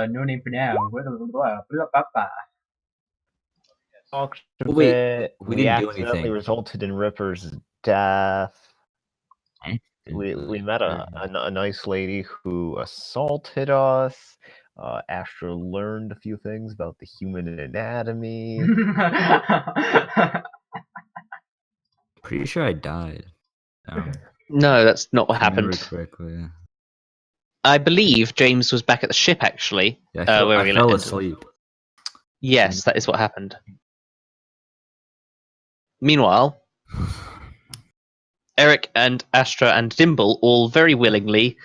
no name for now. Talked a Wait, bit. we We didn't do accidentally anything. resulted in Ripper's death. We We met a nice lady who assaulted us. Astra learned a few things about the human anatomy. Pretty sure I died. No, that's not what If I remember happened. correctly. Yeah. I believe James was back at the ship, actually. Yeah, I fell asleep. Yes, that is what happened. Meanwhile, Erik and Astra and Dimble all very willingly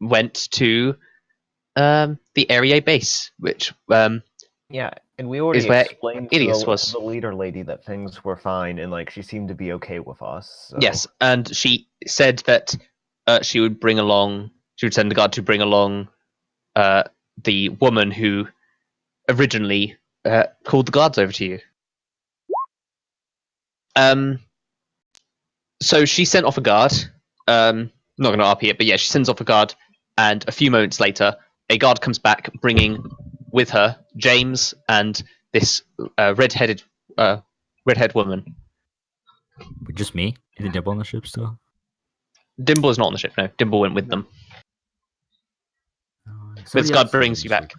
went to the Area base, which Yeah, and we already is where explained to Ilias was. the leader lady that things were fine, and like she seemed to be okay with us. So. Yes, and she said that she would send the guard to bring along the woman who originally called the guards over to you. So she sent off a guard. Not going to RP it, but yeah, she sends off a guard, and a few moments later, a guard comes back, bringing with her James and this red-headed woman. Just me? Isn't Dimble on the ship still? Dimble is not on the ship. No, Dimble went with them. But this guard brings you back.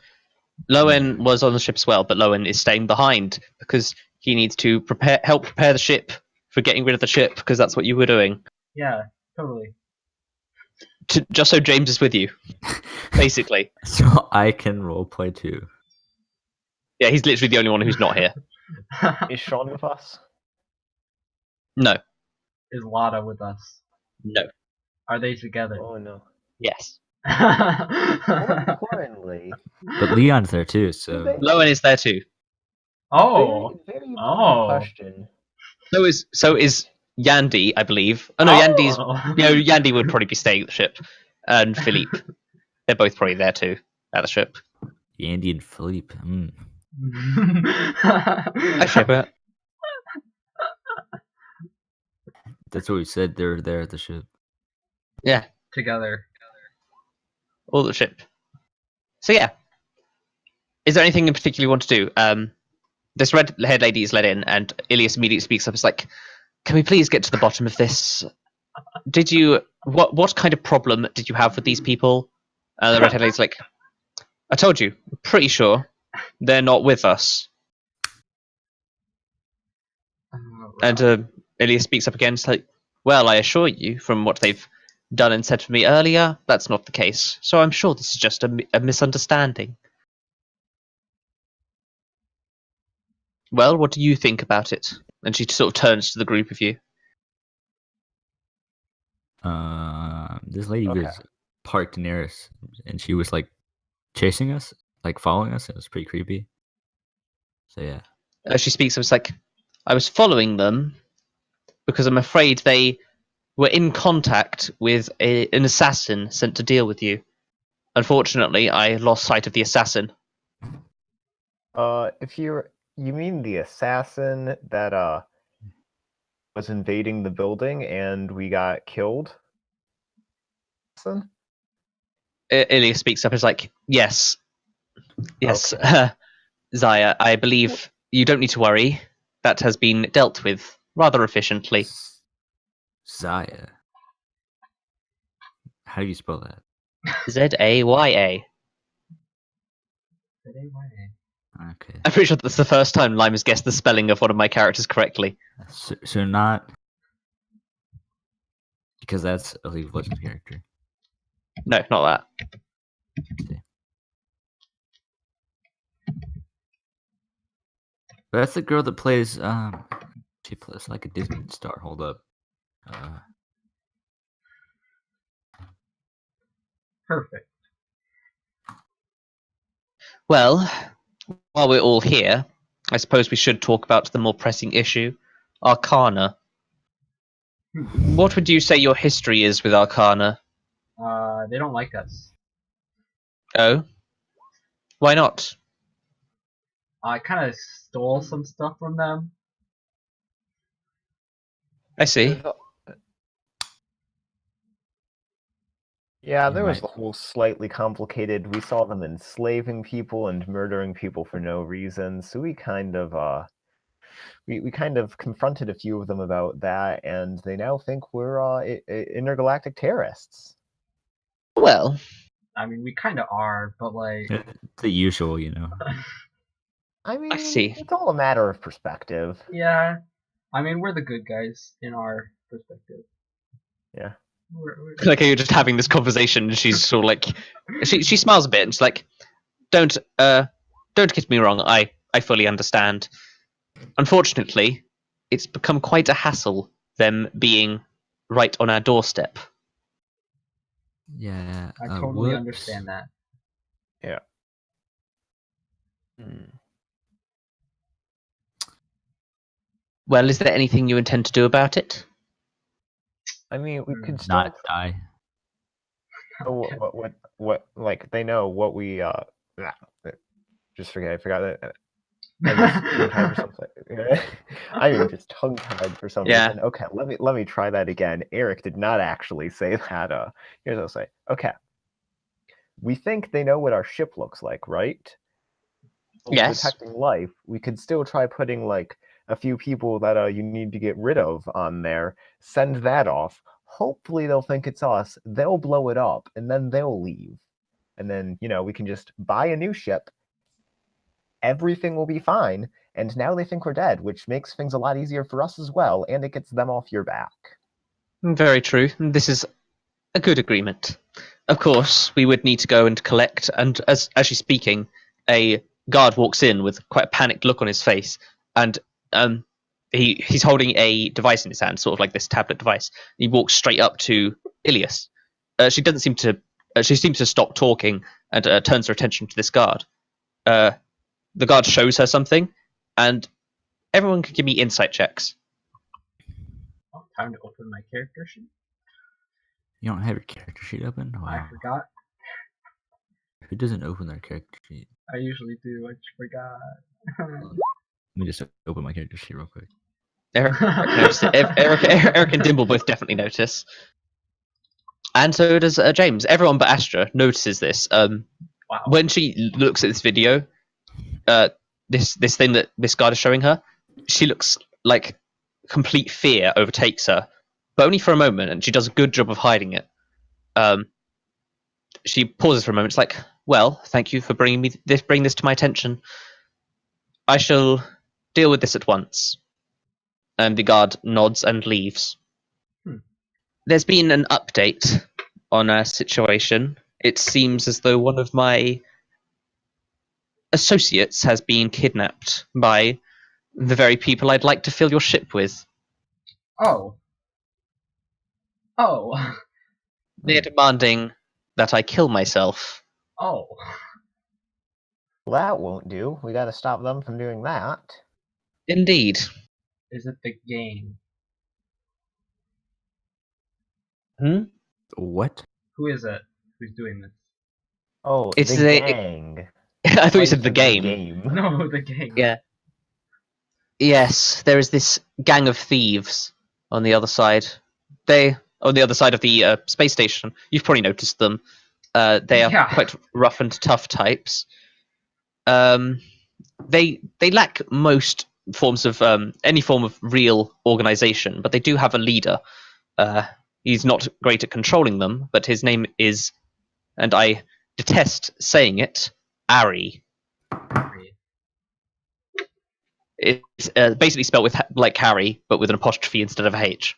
Loen was on the ship as well, but Loen is staying behind because he needs to help prepare the ship for getting rid of the ship, because that's what you were doing. Yeah, totally. Just so James is with you, basically. So I can roleplay too. Yeah, he's literally the only one who's not here. Is Sean with us? No. Is Lada with us? No. Are they together? Oh no. Yes. More importantly, But Leon's there too, so Loen is there too. Oh. very important Oh. question. So is Yandy, I believe. Oh no, Yandy's. Yandy would probably be staying at the ship, and Philippe. They're both probably there too at the ship. Andy and Philippe. I ship it. That's what we said. They're there at the ship. Yeah, Together. all the ship. So yeah, is there anything in particular you want to do? This red-haired lady is let in, and Ilias immediately speaks up. It's like, can we please get to the bottom of this? What kind of problem did you have with these people? The red-haired lady's like, I told you, I'm pretty sure they're not with us. And Ilias speaks up again. It's like, well, I assure you, from what they've done and said to me earlier, that's not the case. So I'm sure this is just a misunderstanding. Well, what do you think about it? And she sort of turns to the group of you. This lady was parked near us, and she was like chasing us, like following us. It was pretty creepy. So yeah. She speaks up. It's like, I was following them because I'm afraid they were in contact with an assassin sent to deal with you. Unfortunately, I lost sight of the assassin. If you mean the assassin that was invading the building and we got killed? Ilya speaks up. Is like, yes, Okay. Zaya, I believe you don't need to worry. That has been dealt with rather efficiently. Zaya. How do you spell that? Zaya. Okay. I'm pretty sure that's the first time Lime has guessed the spelling of one of my characters correctly. So not because that's a League of Legends character. No, not that. Okay. But that's the girl that plays. She plays like a Disney star. Hold up. Perfect. Well, while we're all here, I suppose we should talk about the more pressing issue, Arcana. What would you say your history is with Arcana? They don't like us. Oh? Why not? I kind of stole some stuff from them. I see. Yeah, You there was might- the whole slightly complicated. We saw them enslaving people and murdering people for no reason. So we kind of we kind of confronted a few of them about that, and they now think we're intergalactic terrorists. Well, I mean, we kind of are, but like, the usual, you know. I mean, see. it's all a matter of perspective. yeah. I mean, we're the good guys in our perspective. Yeah. Like you're just having this conversation, and she's sort of like, she smiles a bit, and she's like, don't get me wrong, I fully understand. Unfortunately, it's become quite a hassle them being right on our doorstep. Yeah. I totally whoops. understand that. Yeah. Hmm. Well, is there anything you intend to do about it? I mean, we could still Not die. what like they know what we just forget. I forgot that. I was tongue-tied for something. I mean, just tongue-tied for some Yeah. reason. Okay, let me try that again. Erik did not actually say that. Here's what I'll say. Okay, we think they know what our ship looks like, right? Well, Yes. detecting life, we could still try putting like a few people that you need to get rid of on there. Send that off. Hopefully, they'll think it's us. They'll blow it up, and then they'll leave. And then we can just buy a new ship. Everything will be fine. And now they think we're dead, which makes things a lot easier for us as well, and it gets them off your back. Very true. This is a good agreement. Of course, we would need to go and collect, and as she's speaking, a guard walks in with quite a panicked look on his face, and he's holding a device in his hand, sort of like this tablet device. He walks straight up to Ilias. She doesn't seem to. She seems to stop talking and turns her attention to this guard. The guard shows her something, and everyone can give me insight checks. Oh, time to open my character sheet. You don't have your character sheet open? Wow. I forgot. Who doesn't open their character sheet? I usually do. I just forgot. Let me just open my character sheet real quick. Erik and Dimble both definitely notice. And so does James. Everyone but Astra notices this. Wow. When she looks at this video, this thing that this guard is showing her, she looks like complete fear overtakes her, but only for a moment, and she does a good job of hiding it. She pauses for a moment. It's like, well, thank you for bringing this to my attention. I shall deal with this at once. And the guard nods and leaves. There's been an update on our situation. It seems as though one of my associates has been kidnapped by the very people I'd like to fill your ship with. Oh. Oh. They're demanding that I kill myself. Oh. Well, that won't do. We gotta stop them from doing that. Indeed. Is it the game? What? Who is it? Who's doing this? Oh, It's the the- gang. I thought you said the Like game. No, the game. Yeah. Yes, there is this gang of thieves on the other side. On the other side of the space station. You've probably noticed them. They are Yeah. quite rough and tough types. They lack most forms of any form of real organization, but they do have a leader. He's not great at controlling them, but his name is, and I detest saying it, Ari. It's basically spelled with like Harry, but with an apostrophe instead of a H.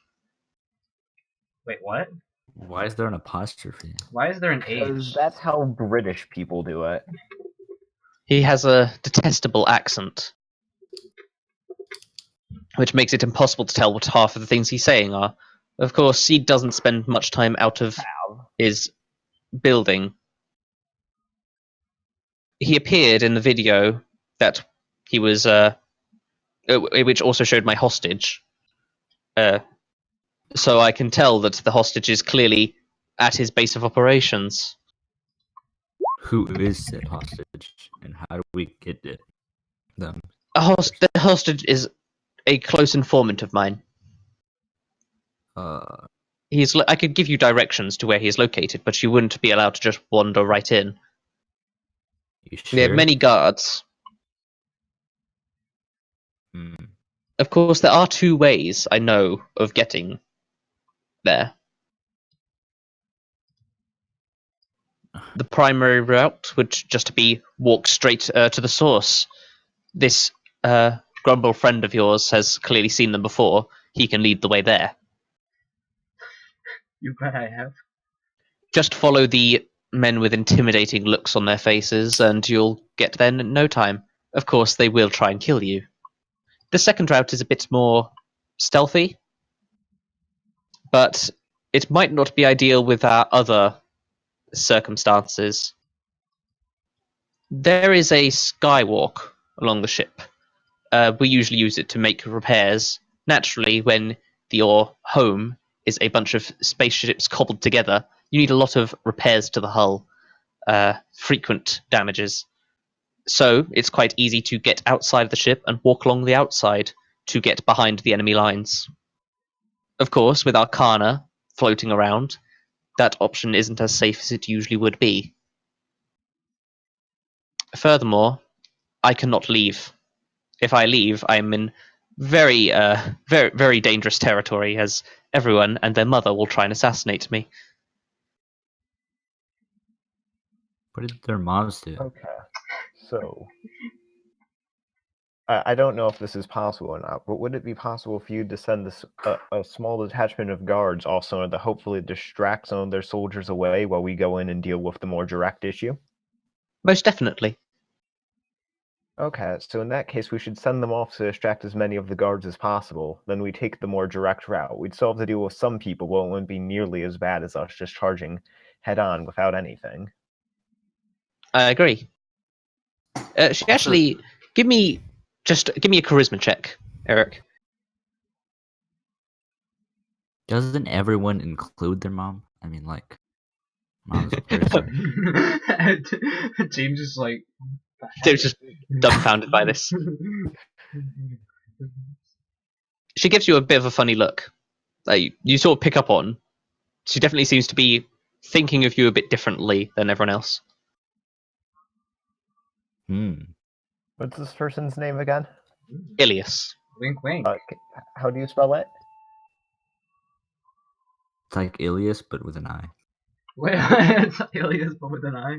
Wait, what? Why is there an apostrophe? Why is there an Because H? that's how British people do it. He has a detestable accent, which makes it impossible to tell what half of the things he's saying are. Of course, he doesn't spend much time out of his building. He appeared in the video that he was, which also showed my hostage. So I can tell that the hostage is clearly at his base of operations. Who is said hostage, and how do we get it? Them. The hostage is a close informant of mine. I could give you directions to where he is located, but you wouldn't be allowed to just wander right in. You They have sure? many guards. Hmm. Of course, there are 2 ways I know of getting there. The primary route would just be walk straight to the source. This Grumble friend of yours has clearly seen them before. He can lead the way there. You bet I have. Just follow the men with intimidating looks on their faces, and you'll get there in no time. Of course, they will try and kill you. The second route is a bit more stealthy, but it might not be ideal with our other circumstances. There is a skywalk along the ship. We usually use it to make repairs. Naturally, when your home is a bunch of spaceships cobbled together, you need a lot of repairs to the hull, frequent damages. So it's quite easy to get outside the ship and walk along the outside to get behind the enemy lines. Of course, with Arcana floating around, that option isn't as safe as it usually would be. Furthermore, I cannot leave. If I leave, I am in very, very dangerous territory, as everyone and their mother will try and assassinate me. What did their moms do? Okay, so I don't know if this is possible or not, but would it be possible for you to send a small detachment of guards also to hopefully distract some of their soldiers away while we go in and deal with the more direct issue? Most definitely. Okay, so in that case, we should send them off to distract as many of the guards as possible. Then we take the more direct route. We'd still have to deal with some people, but it wouldn't be nearly as bad as us just charging head-on without anything. I agree. She actually give me a charisma check, Erik. Doesn't everyone include their mom? I mean, like, mom's a person. James is like. They were just dumbfounded by this. She gives you a bit of a funny look. You sort of pick up on. She definitely seems to be thinking of you a bit differently than everyone else. What's this person's name again? Ilias. Wink, wink. How do you spell it? It's like Ilias, but with an I. Wait, it's Alias, but with an I.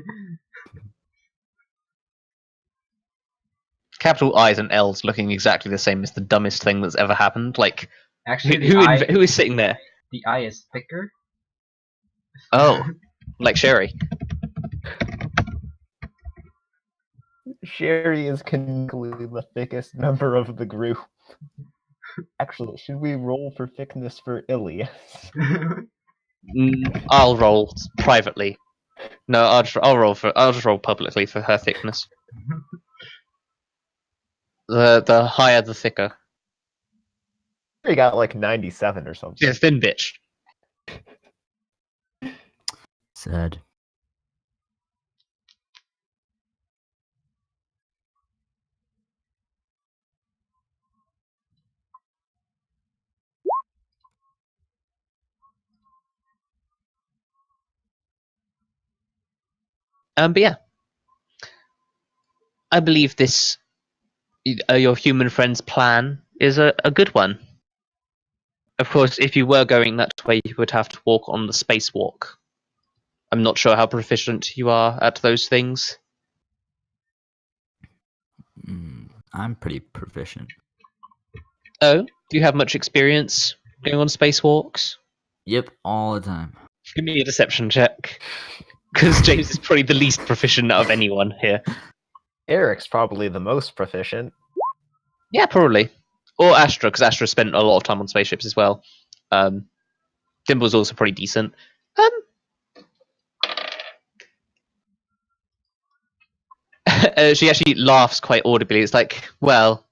Capital I's and L's looking exactly the same is the dumbest thing that's ever happened. Like, Actually, who is sitting there? The I is thicker. Oh, like Sherry. Sherry is canonically the thickest member of the group. Actually, should we roll for thickness for Ilias? I'll roll privately. No, I'll just roll publicly for her thickness. The higher, the thicker. He got like 97 or something. She's a thin bitch. Sad. But yeah, I believe this your human friend's plan is a good one. Of course, if you were going that way, you would have to walk on the spacewalk. I'm not sure how proficient you are at those things. I'm pretty proficient. Oh, do you have much experience going on spacewalks? Yep, all the time. Give me a deception check. Because James is probably the least proficient out of anyone here. Eric's probably the most proficient. Yeah, probably. Or Astra, because Astra spent a lot of time on spaceships as well. Dimble's also pretty decent. She actually laughs quite audibly. It's like, well,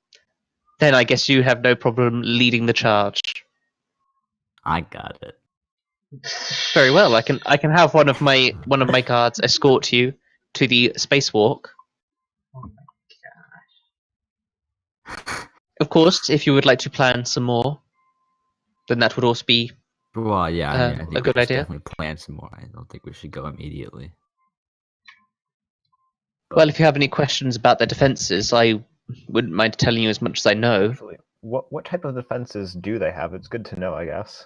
then I guess you have no problem leading the charge. I got it. Very well. I can have one of my guards escort you to the spacewalk. Oh my gosh. Of course, if you would like to plan some more, then that would also be Well, yeah, I mean, I think a good we should idea. definitely plan some more. I don't think we should go immediately. Well, if you have any questions about their defenses, I wouldn't mind telling you as much as I know. Actually, what type of defenses do they have? It's good to know, I guess.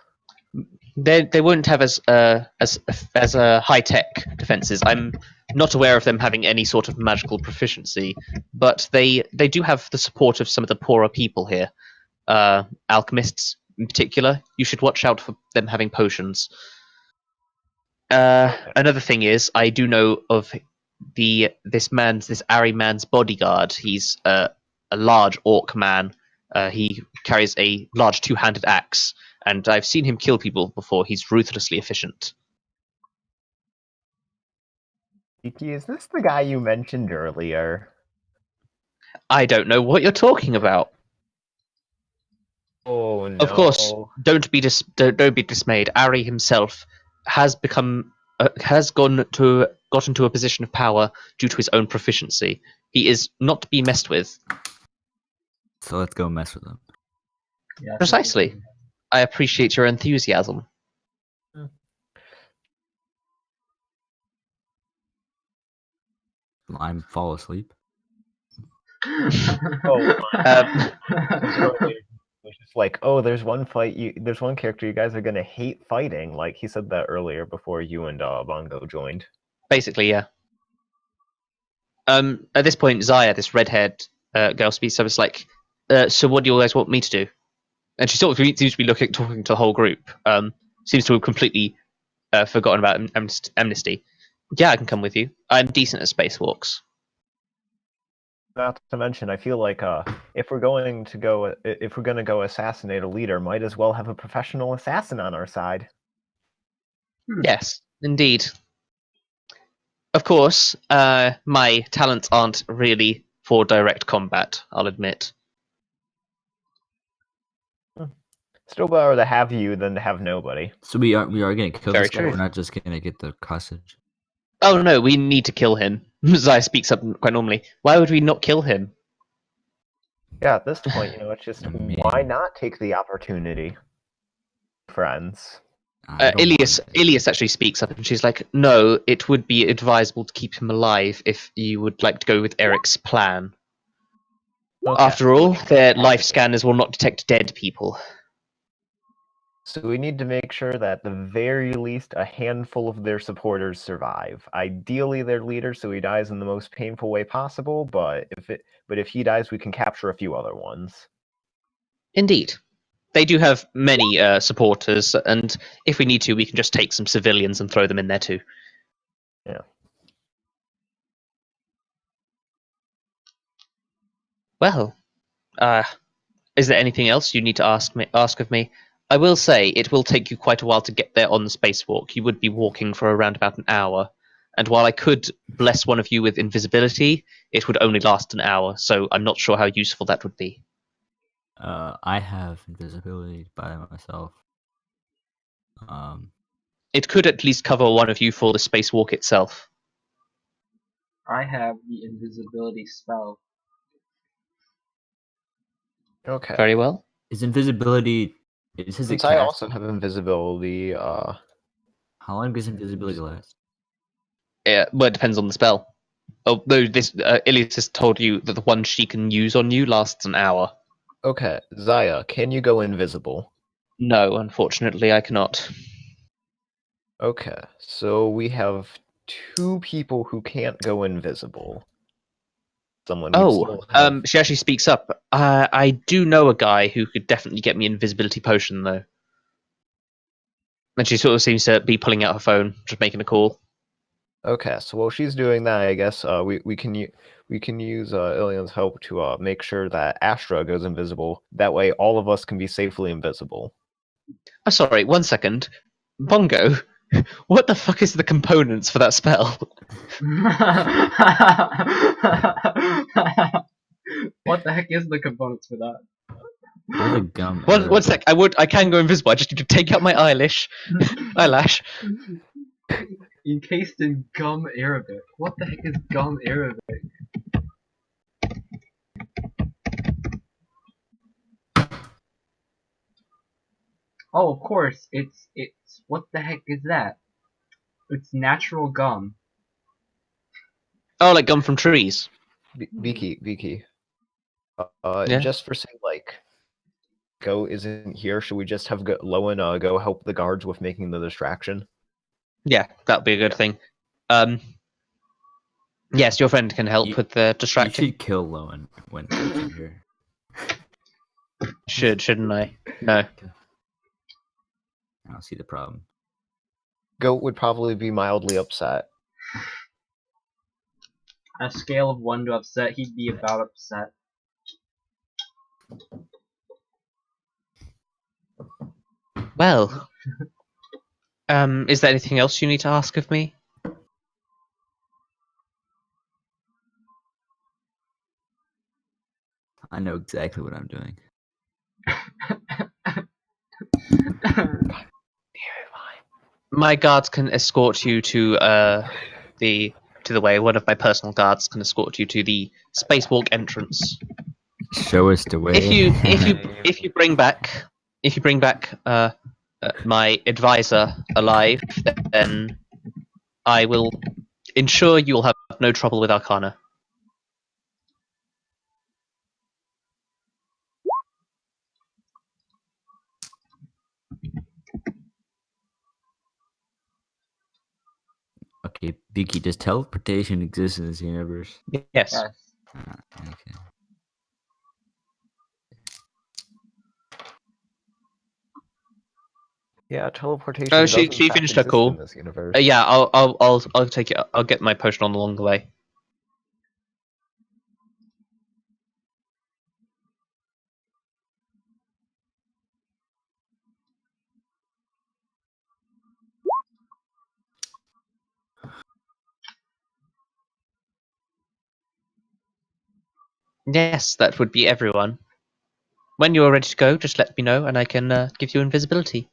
They won't have as high tech defenses. I'm not aware of them having any sort of magical proficiency, but they do have the support of some of the poorer people here, alchemists in particular. You should watch out for them having potions. Another thing is, I do know of this Ari man's bodyguard. He's a large orc man. He carries a large two-handed axe, and I've seen him kill people before. He's ruthlessly efficient. Kiki, is this the guy you mentioned earlier? I don't know what you're talking about. Oh no! Of course, don't be dismayed. Ari himself has gotten to a position of power due to his own proficiency. He is not to be messed with. So let's go mess with them. Yeah, Precisely. I appreciate your enthusiasm. I'm fall asleep. It's just like, oh, there's one character you guys are gonna hate fighting. Like he said that earlier before you and Bongo joined. Basically, yeah. At this point, Zaya, this red-haired girl, speaks up. It's like, so what do you guys want me to do? And she sort of seems to be talking to the whole group. Seems to have completely forgotten about amnesty. Yeah, I can come with you. I'm decent at spacewalks. Not to mention, I feel like if we're going to go assassinate a leader, might as well have a professional assassin on our side. Yes, indeed. Of course, my talents aren't really for direct combat, I'll admit. Still better to have you than to have nobody. So we are gonna kill Very this guy. true. We're not just gonna get the hostage. Oh no, we need to kill him. Zaya speaks up quite normally. Why would we not kill him? Yeah, at this point, it's just I mean- why not take the opportunity, friends? I don't want it. Ilias actually speaks up and she's like, no, it would be advisable to keep him alive if you would like to go with Erik's plan. Okay. After all, their life scanners will not detect dead people. So we need to make sure that at the very least a handful of their supporters survive. Ideally their leader, so he dies in the most painful way possible, but if he dies, we can capture a few other ones. Indeed. They do have many supporters, and if we need to, we can just take some civilians and throw them in there too. Yeah. Well, is there anything else you need to ask of me? I will say it will take you quite a while to get there on the spacewalk. You would be walking for around about an hour, and while I could bless one of you with invisibility, it would only last an hour, so I'm not sure how useful that would be. I have invisibility by myself. It could at least cover one of you for the spacewalk itself. I have the invisibility spell. Okay. Very well. Is invisibility? Is his Since I also have invisibility, How long does invisibility last? Well, it depends on the spell. Although this Ilias has told you that the one she can use on you lasts an hour. okay, Zaya, can you go invisible? No, unfortunately, I cannot. Okay, so we have 2 people who can't go invisible. Someone would still have... She actually speaks up. I do know a guy who could definitely get me an invisibility potion, though. And she sort of seems to be pulling out her phone, just making a call. Okay, so while she's doing that, I guess we can use Ilian's help to make sure that Astra goes invisible. That way, all of us can be safely invisible. Oh, sorry, 1 second. Bongo, what the fuck is the components for that spell? What the heck is the components for that? There's a gum. One sec. I can go invisible. I just need to take out my eyelash. Encased in gum Arabic. What the heck is gum Arabic? Oh, of course. It's what the heck is that? It's natural gum. Oh, like gum from trees. Beaky. Yeah. Just for say, like, Go isn't here, should we just have Loen go help the guards with making the distraction? Yeah, that'd be a good thing. Yes, your friend can help with the You distracting. should kill Loen when Goof's here. Shouldn't I? No. I don't see the problem. Goat would probably be mildly upset. On a scale of 1 to upset, he'd be about upset. Well, is there anything else you need to ask of me? I know exactly what I'm doing. My guards can escort you to the way. One of my personal guards can escort you to the spacewalk entrance. Show us the way. If you bring back my advisor alive, then I will ensure you will have no trouble with Arcana. Okay, Beaky, does teleportation exist in this universe? Yes. Yes. Okay. Yeah, teleportation. Oh, does she in fact finished her exist call. in this universe. Yeah, I'll take it. I'll get my potion on along the way. Yes, that would be everyone. When you are ready to go, just let me know, and I can give you invisibility.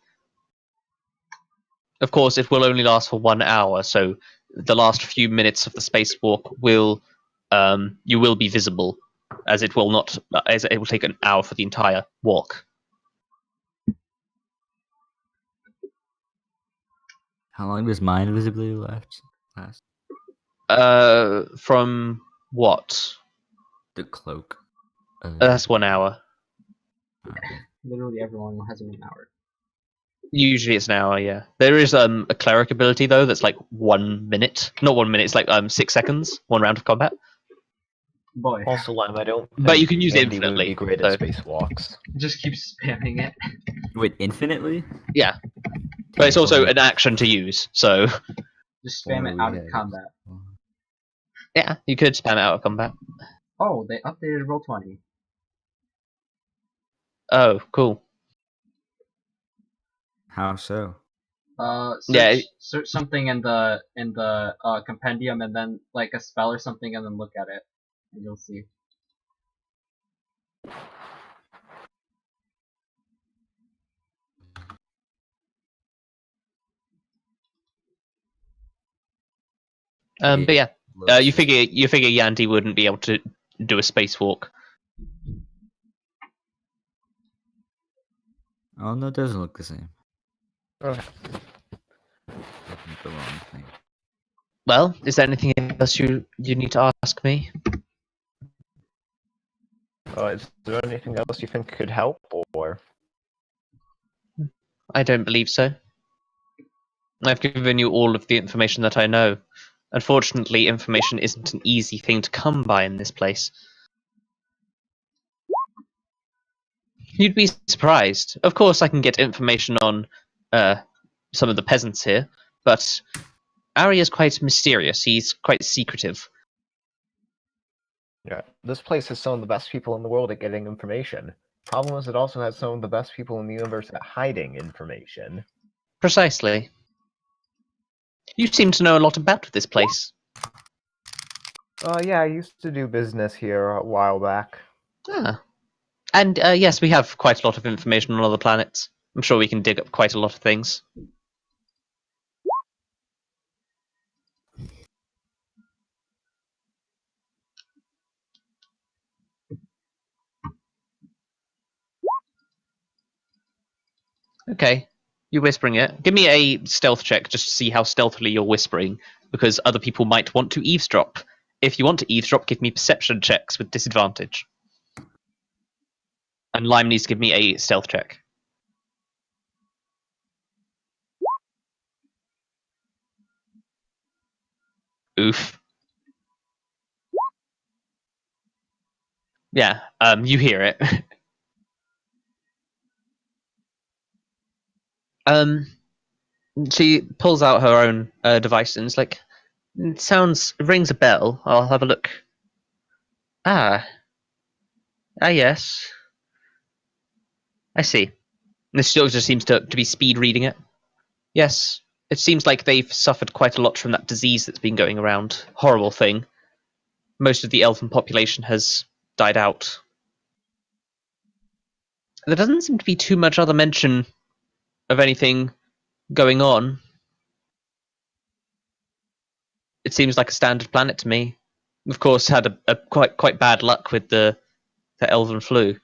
Of course, it will only last for 1 hour, so the last few minutes of the spacewalk will you will be visible, as it will not as it will take an hour for the entire walk. How long does my invisibility last? From what? The cloak. That's 1 hour. Okay. Literally everyone has 1 hour. Usually it's an hour, yeah. There is a cleric ability though that's like 1 minute. Not 1 minute, it's like 6 seconds, one round of combat. Boy, Also, Lime, I don't But you think can use it Andy would be infinitely, great so- at spacewalks. just keep spamming it. Wait, infinitely? Yeah. But it's also an action to use, so Just spam it out of combat. yeah, you could spam it out of combat. Oh, they updated Roll20. Oh, cool. How so? Search something in the compendium and then like a spell or something and then look at it and you'll see. But yeah, you figure Yanti wouldn't be able to do a spacewalk. Oh no, it doesn't look the same. Okay. Looking at the wrong thing. Well, is there anything else you need to ask me? Is there anything else you think could help, or? I don't believe so. I've given you all of the information that I know. Unfortunately, information isn't an easy thing to come by in this place. You'd be surprised. Of course, I can get information on some of the peasants here, but Ari is quite mysterious. He's quite secretive. Yeah, this place has some of the best people in the world at getting information. Problem is, it also has some of the best people in the universe at hiding information. Precisely. You seem to know a lot about this place. Yeah, I used to do business here a while back. Ah. And yes, we have quite a lot of information on other planets. I'm sure we can dig up quite a lot of things. Okay, you're whispering it. Give me a stealth check just to see how stealthily you're whispering, because other people might want to eavesdrop. If you want to eavesdrop, give me perception checks with disadvantage. And Lime needs to give me a stealth check. Oof. Yeah, you hear it. She pulls out her own device and is like, it rings a bell. I'll have a look. Ah, yes. I see. And this still just seems to be speed reading it. Yes, it seems like they've suffered quite a lot from that disease that's been going around. Horrible thing. Most of the elfin population has died out. There doesn't seem to be too much other mention of anything going on. It seems like a standard planet to me. Of course, had a quite bad luck with the elven flu.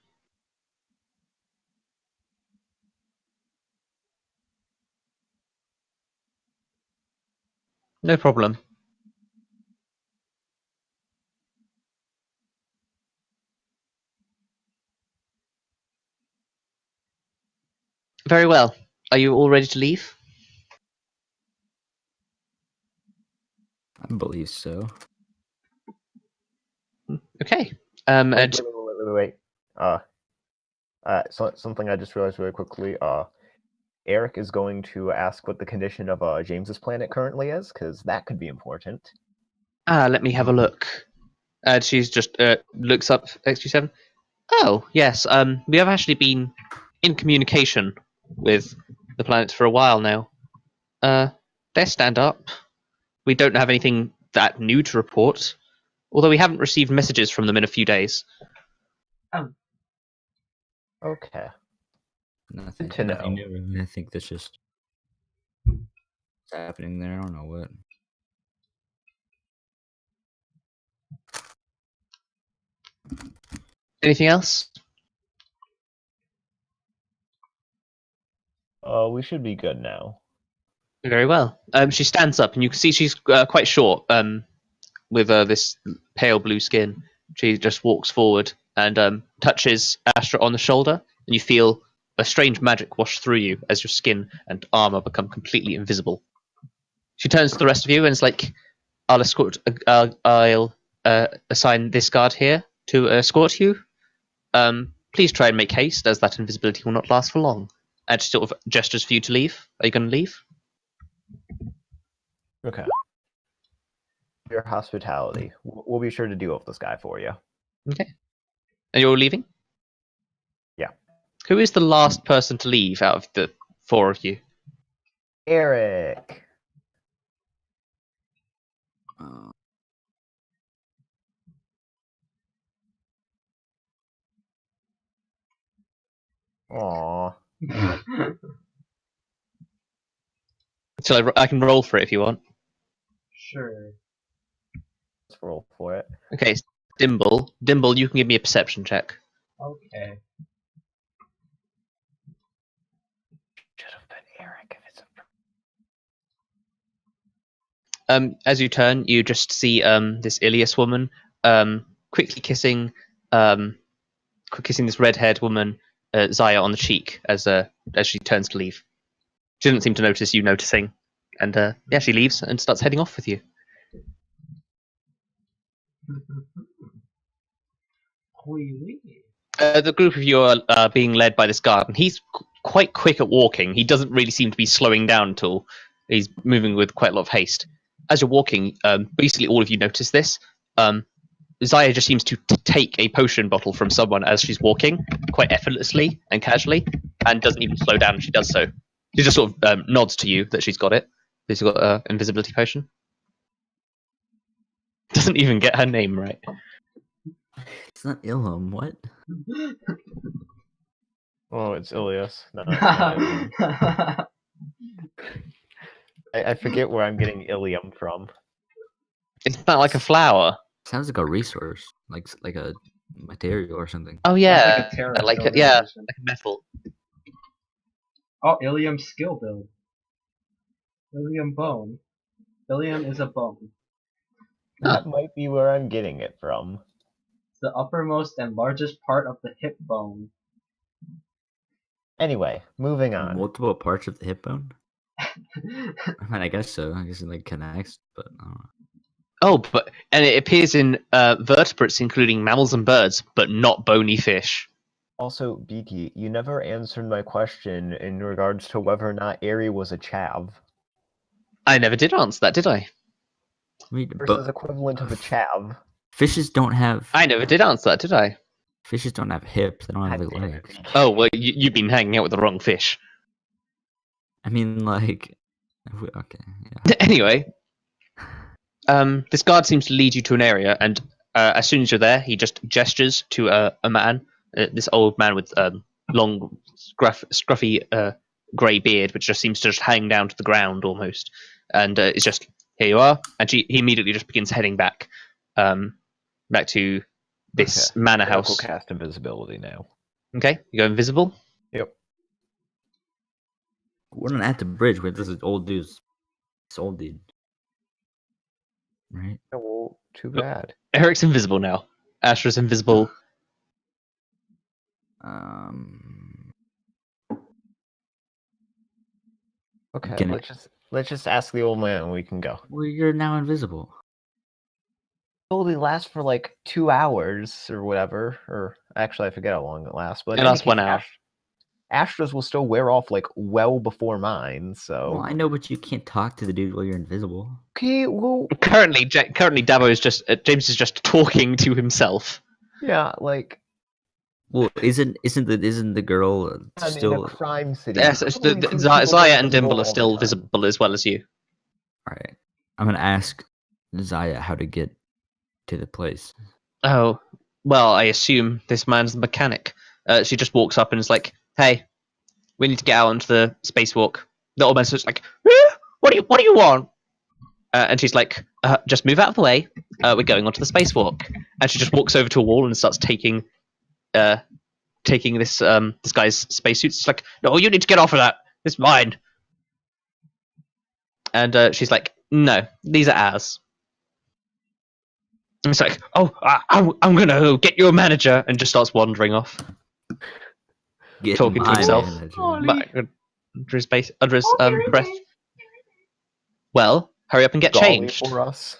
No problem. Very well. Are you all ready to leave? I believe so. Okay. Wait. So something I just realized really quickly. Erik is going to ask what the condition of James's planet currently is, because that could be important. Let me have a look. She's just looks up X27. Oh, yes. We have actually been in communication with the planets for a while now. They stand up. We don't have anything that new to report, although we haven't received messages from them in a few days. Okay. Nothing, to nothing know. new. I think that's just happening there. I don't know what. Anything else? We should be good now. Very well. She stands up, and you can see she's quite short, with this pale blue skin. She just walks forward and touches Astra on the shoulder, and you feel a strange magic wash through you as your skin and armor become completely invisible. She turns to the rest of you and is like, "I'll assign this guard here to escort you. Please try and make haste, as that invisibility will not last for long." And she sort of gestures for you to leave. Are you going to leave? Okay. Your hospitality. We'll be sure to deal with this guy for you. Okay. And you're leaving? Yeah. Who is the last person to leave out of the four of you? Erik. Aww. So I can roll for it if you want. Sure. Let's roll for it. Okay, Dimble. Dimble, you can give me a perception check. Okay. Should have been Erik if it's As you turn, you just see this Ilias woman quickly kissing this red-haired woman, Zaya, on the cheek as she turns to leave. She doesn't seem to notice you noticing, and yeah, she leaves and starts heading off with you. The group of you are being led by this guard, and he's quite quick at walking. He doesn't really seem to be slowing down at all. He's moving with quite a lot of haste. As you're walking, basically all of you notice this. Zaya just seems to take a potion bottle from someone as she's walking, quite effortlessly and casually, and doesn't even slow down as she does so. She just sort of nods to you that she's got it. She's got an invisibility potion. Doesn't even get her name right. It's not Ilham. What? Oh, it's Ilias. No, I forget where I'm getting ilium from. It's not like a flower. Sounds like a resource, like a material or something. Oh yeah, like a like a metal. Oh, Ilium skill build. Ilium bone. Ilium is a bone. That might be where I'm getting it from. It's the uppermost and largest part of the hip bone. Anyway, moving on. Multiple parts of the hip bone? I mean, I guess so. I guess it like connects, but I don't know. Oh, and it appears in vertebrates, including mammals and birds, but not bony fish. Also, Beaky, you never answered my question in regards to whether or not Eri was a chav. I never did answer that, did I? Wait, Versus equivalent of a chav. Fishes don't have. I never did answer that, did I? Fishes don't have hips. They don't have God like damn it, legs. Beaky. Oh, well, you've been hanging out with the wrong fish. I mean, like. Okay. Yeah. Anyway, this guard seems to lead you to an area, and as soon as you're there, he just gestures to a man, this old man with long, scruffy grey beard, which just seems to just hang down to the ground almost. And it's just, here you are. And he immediately just begins heading back to this manor Miracle house. cast invisibility now. Okay, you go invisible. Yep. We're not at the bridge where this is old dude's. This old dude. Right? Yeah, well, too bad. Eric's invisible now. Astra's invisible. Okay, Can it- let's just ask the old man and we can go. Well, you're now invisible. It only lasts for like 2 hours or whatever. Or actually, I forget how long it lasts. But It lasts 1 hour. Astra's will still wear off like well before mine. So Well, I know, but you can't talk to the dude while you're invisible. okay, well, Currently, Dabo is just James is just talking to himself. yeah, like Well, isn't the girl I'm in a still? crime city. Yes, Totally seems people Zaya are and invisible Dimble all are the still time. visible as well as you. All right, I'm gonna ask Zaya how to get to the place. Oh, well, I assume this man's the mechanic. She just walks up and is like, "Hey, we need to get out onto the spacewalk." The old man's just like, What do you want?" And she's like, "Just move out of the way. We're going onto the spacewalk." And she just walks over to a wall and starts taking this guy's spacesuit. She's like, "No, you need to get off of that. It's mine." And she's like, "No, these are ours." And it's like, "Oh, I'm gonna go get your manager," and just starts wandering off, Get talking to my himself. manager. Back under his breath. Well, hurry up and get Golly changed. for us.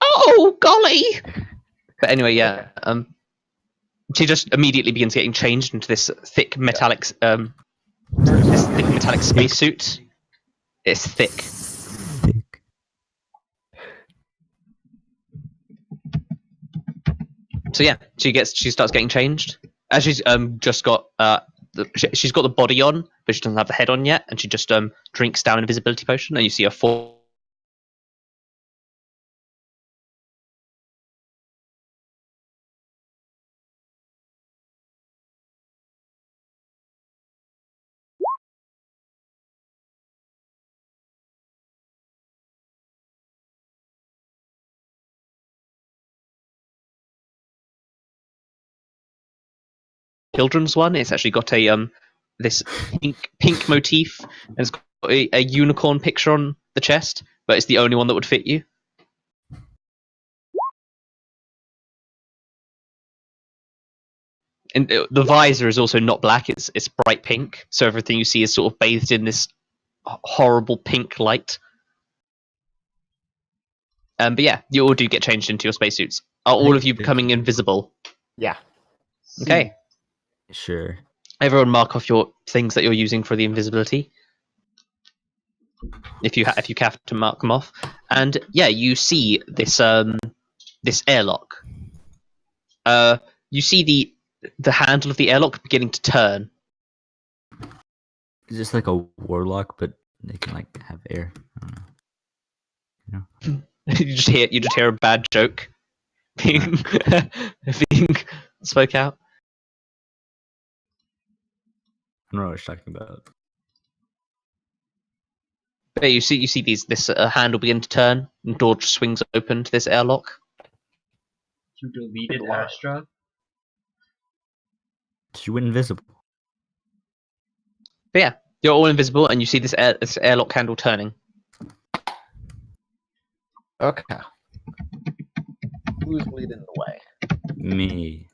Oh, golly! But anyway, yeah. She just immediately begins getting changed into this thick metallic spacesuit. It's thick. Thick. So yeah, she starts getting changed. As she's just got she's got the body on, but she doesn't have the head on yet, and she just drinks down an invisibility potion, and you see her fall. Children's one. It's actually got a this pink motif, and it's got a unicorn picture on the chest, but it's the only one that would fit you. And the visor is also not black; it's bright pink, so everything you see is sort of bathed in this horrible pink light. But yeah, you all do get changed into your spacesuits. Are all of you becoming invisible? Yeah. Okay. Sure. Everyone mark off your things that you're using for the invisibility. If you have to mark them off, and yeah, you see this this airlock. You see the handle of the airlock beginning to turn. It's just like a warlock, but they can like have air. I don't know. You just hear a bad joke being spoke out. I don't know what you're talking about. But you see this handle begin to turn, and the door just swings open to this airlock. You deleted Astra? She went invisible. But yeah, You're all invisible, and you see this airlock handle turning. Okay. Who's leading the way? Me.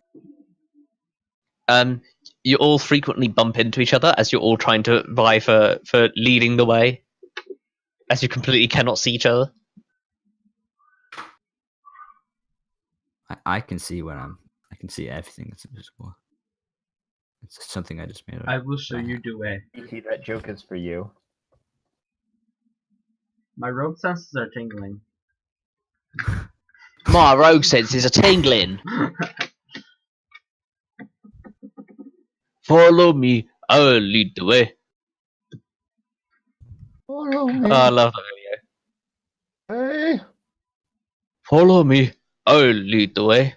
You all frequently bump into each other as you're all trying to vie for leading the way, as you completely cannot see each other. I can see I can see everything that's invisible. It's something I just made up. I will show you the way. Kiki, that joke is for you. My rogue senses are tingling. My rogue senses are tingling. Follow me, I'll lead the way. Follow Oh, me. I love that video. Hey. Follow me, I'll lead the way.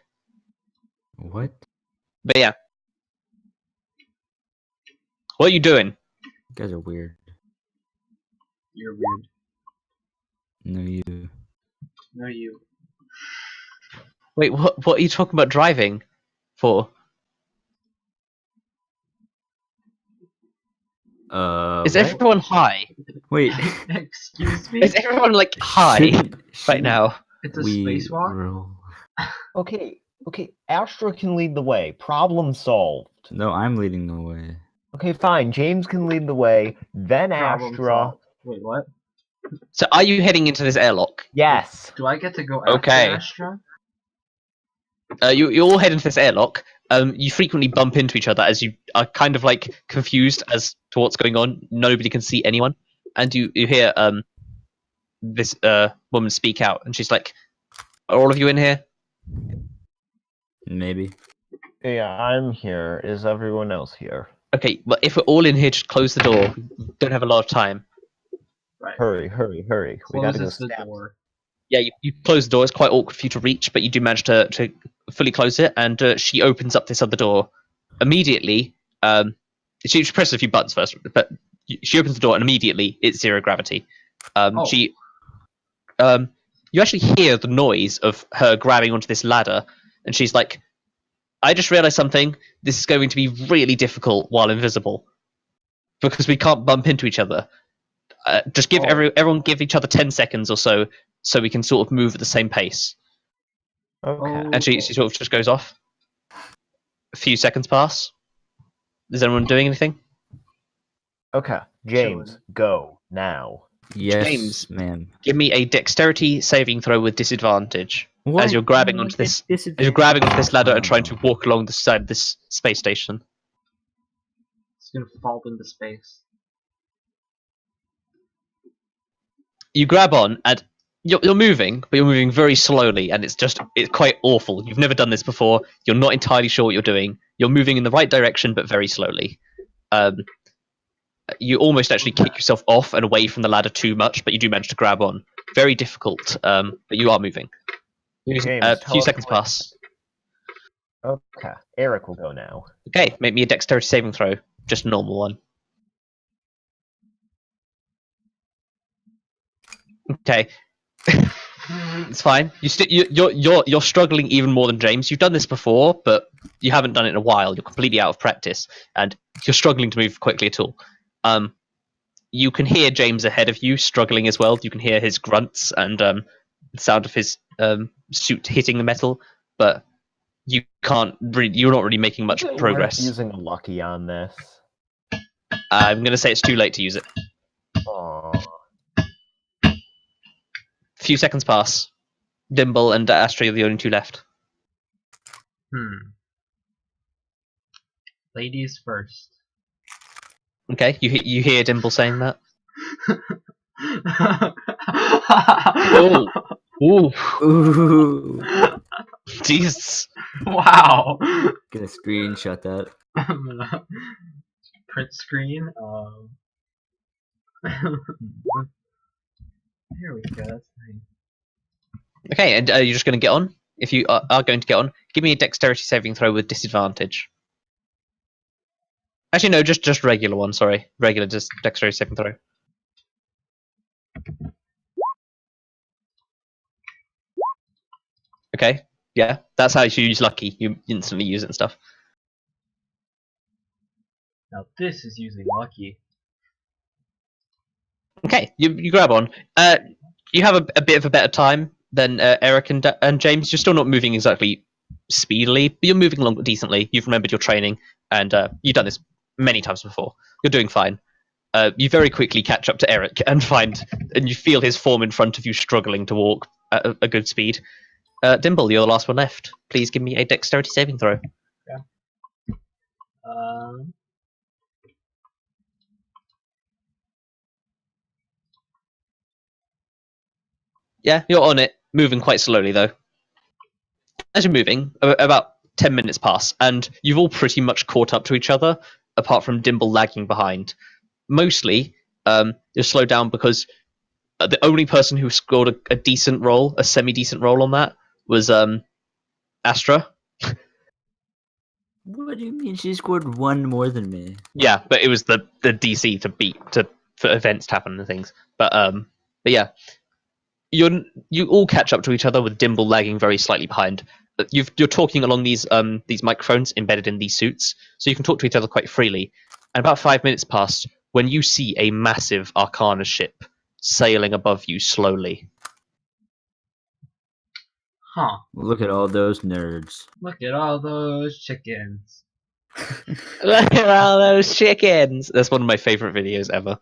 What? But yeah. What are you doing? You guys are weird. You're weird. No, you. No, you. Wait, what are you talking about driving for? Is What? everyone high? Wait. Excuse me? Is everyone like high right Shouldn't now? It's a we spacewalk? roll? Okay, Astra can lead the way. Problem solved. No, I'm leading the way. Okay, fine. James can lead the way, then Problem Astra. solved. Wait, what? So are you heading into this airlock? Yes. Do I get to go after Okay. Astra? You all head into this airlock. You frequently bump into each other as you are kind of like confused as to what's going on. Nobody can see anyone, and you hear this woman speak out, and she's like, "Are all of you in here?" Maybe. Yeah, I'm here. Is everyone else here? Okay, but if we're all in here, just close the door. We don't have a lot of time. Right. Hurry. We gotta go Closes the stab. door. Yeah, you close the door. It's quite awkward for you to reach, but you do manage to fully close it, and she opens up this other door. Immediately, she presses a few buttons first, but she opens the door, and immediately it's zero gravity. Oh. You actually hear the noise of her grabbing onto this ladder, and she's like, "I just realized something. This is going to be really difficult while invisible, because we can't bump into each other. Just give everyone give each other 10 seconds or so we can sort of move at the same pace." Okay. And she sort of just goes off. A few seconds pass. Is anyone doing anything? Okay. James, go now. Yes, James. ma'am. Give me a dexterity saving throw with disadvantage What? as you're grabbing onto this ladder and trying to walk along the side of this space station. It's gonna fall into space. You grab on and you're moving, but you're moving very slowly, and it's quite awful. You've never done this before. You're not entirely sure what you're doing. You're moving in the right direction, but very slowly. You almost actually kick yourself off and away from the ladder too much, but you do manage to grab on. Very difficult, but you are moving. James, A tell few us seconds what- pass. Okay. Erik will go now. Okay, make me a dexterity saving throw. Just a normal one. Okay. It's fine. You're struggling even more than James. You've done this before, but you haven't done it in a while. You're completely out of practice, and you're struggling to move quickly at all. You can hear James ahead of you struggling as well. You can hear his grunts and the sound of his suit hitting the metal, but you can't. You're not really making much Is it worth progress. using lucky on this. I'm gonna say it's too late to use it. Aww. A few seconds pass. Dimble and Astra are the only two left. Ladies first. Okay, you hear Dimble saying that? Oh. Ooh, Ooh. Jesus. Wow. Gonna screenshot that. I'm gonna print screen. Here we go. That's nice. Okay, and you're just going to get on? If you are going to get on, give me a dexterity saving throw with disadvantage. Actually, no, just regular one, sorry. Regular dexterity saving throw. Okay, yeah, that's how you use lucky. You instantly use it and stuff. Now this is using lucky. Okay, you grab on. You have a bit of a better time than Erik and James. You're still not moving exactly speedily, but you're moving along decently. You've remembered your training, and you've done this many times before. You're doing fine. You very quickly catch up to Erik and you feel his form in front of you struggling to walk at a good speed. Dimble, you're the last one left. Please give me a dexterity saving throw. Yeah, you're on it, moving quite slowly though. As you're moving, about 10 minutes pass, and you've all pretty much caught up to each other, apart from Dimble lagging behind. Mostly, you're slowed down because the only person who scored a decent roll, a semi-decent roll on that, was Astra. What do you mean? She scored one more than me. Yeah, but it was the DC to beat for events to happen and things. But yeah, you all catch up to each other with Dimble lagging very slightly behind. You're talking along these microphones embedded in these suits, so you can talk to each other quite freely. And about 5 minutes passed when you see a massive Arcana ship sailing above you slowly. Huh. Look at all those nerds. Look at all those chickens. Look at all those chickens! That's one of my favorite videos ever.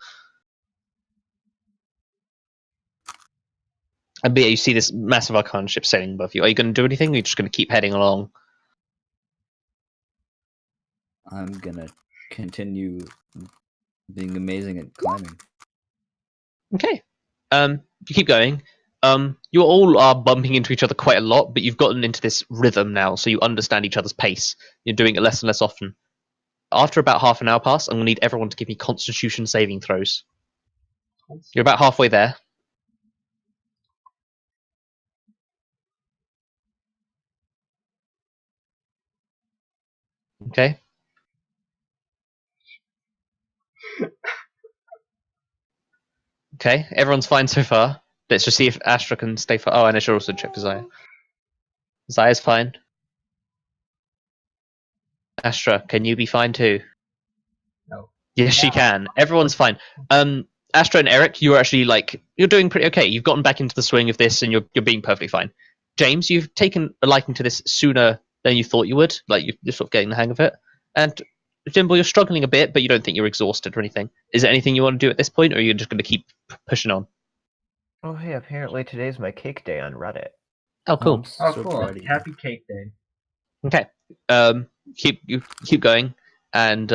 And yeah, you see this massive Arcana ship sailing above you. Are you going to do anything, or are you just going to keep heading along? I'm gonna continue being amazing at climbing. Okay. You keep going. You all are bumping into each other quite a lot, but you've gotten into this rhythm now, so you understand each other's pace. You're doing it less and less often. After about half an hour pass, I'm going to need everyone to give me Constitution saving throws. You're about halfway there. Okay. Okay, everyone's fine so far. Let's just see if Astra can stay far. Oh, and I should also check for Zaya. Zaya's fine. Astra, can you be fine too? No. Yes, she can. Everyone's fine. Astra and Erik, you're actually you're doing pretty okay. You've gotten back into the swing of this, and you're being perfectly fine. James, you've taken a liking to this sooner than you thought you would. You're sort of getting the hang of it. And Dimble, you're struggling a bit, but you don't think you're exhausted or anything. Is there anything you want to do at this point, or are you just going to keep pushing on? Oh, hey, apparently today's my cake day on Reddit. Oh, cool. Oh, cool. Happy Cake Day. Okay. Keep going, and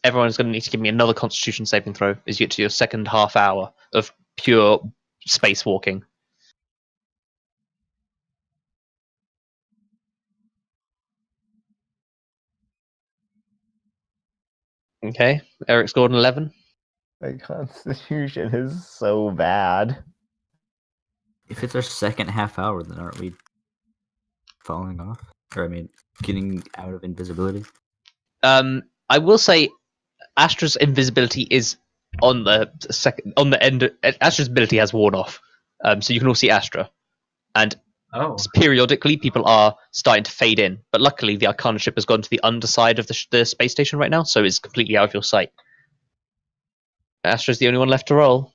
everyone's going to need to give me another Constitution saving throw as you get to your second half hour of pure spacewalking. Okay, Erik scored an 11. My constitution is so bad. If it's our second half hour, then aren't we falling off? Or I mean, getting out of invisibility? I will say, Astra's invisibility is on the end. Astra's ability has worn off, so you can all see Astra, and periodically people are starting to fade in. But luckily, the Arcana ship has gone to the underside of the space station right now, so it's completely out of your sight. Astra's the only one left to roll.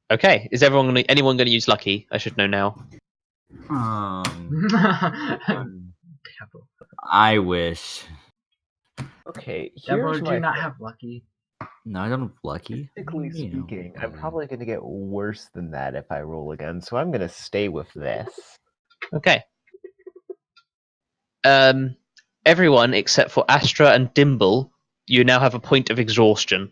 Okay, is anyone going to use lucky? I should know now. I wish. Okay, Dabo, here's do you not have lucky? No, I don't have lucky. Technically speaking, I'm probably going to get worse than that if I roll again, so I'm going to stay with this. Okay. Everyone except for Astra and Dimble, you now have a point of exhaustion.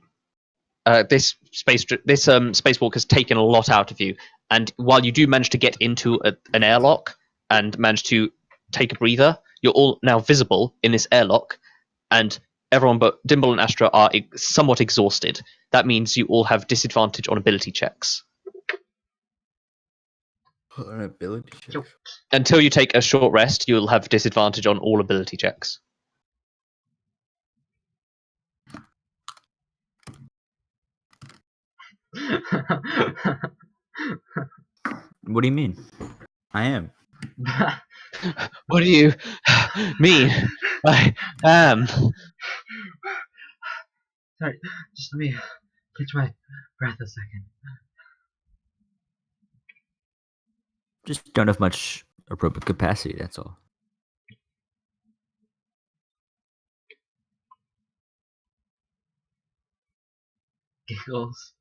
This spacewalk has taken a lot out of you, and while you do manage to get into an airlock and manage to take a breather, you're all now visible in this airlock, and everyone but Dimble and Astra are somewhat exhausted. That means you all have disadvantage on ability checks. Ability checks? Until you take a short rest, you'll have disadvantage on all ability checks. What do you mean? I am. What do you mean? I am. Sorry, just let me catch my breath a second. Just don't have much appropriate capacity, that's all. Giggles.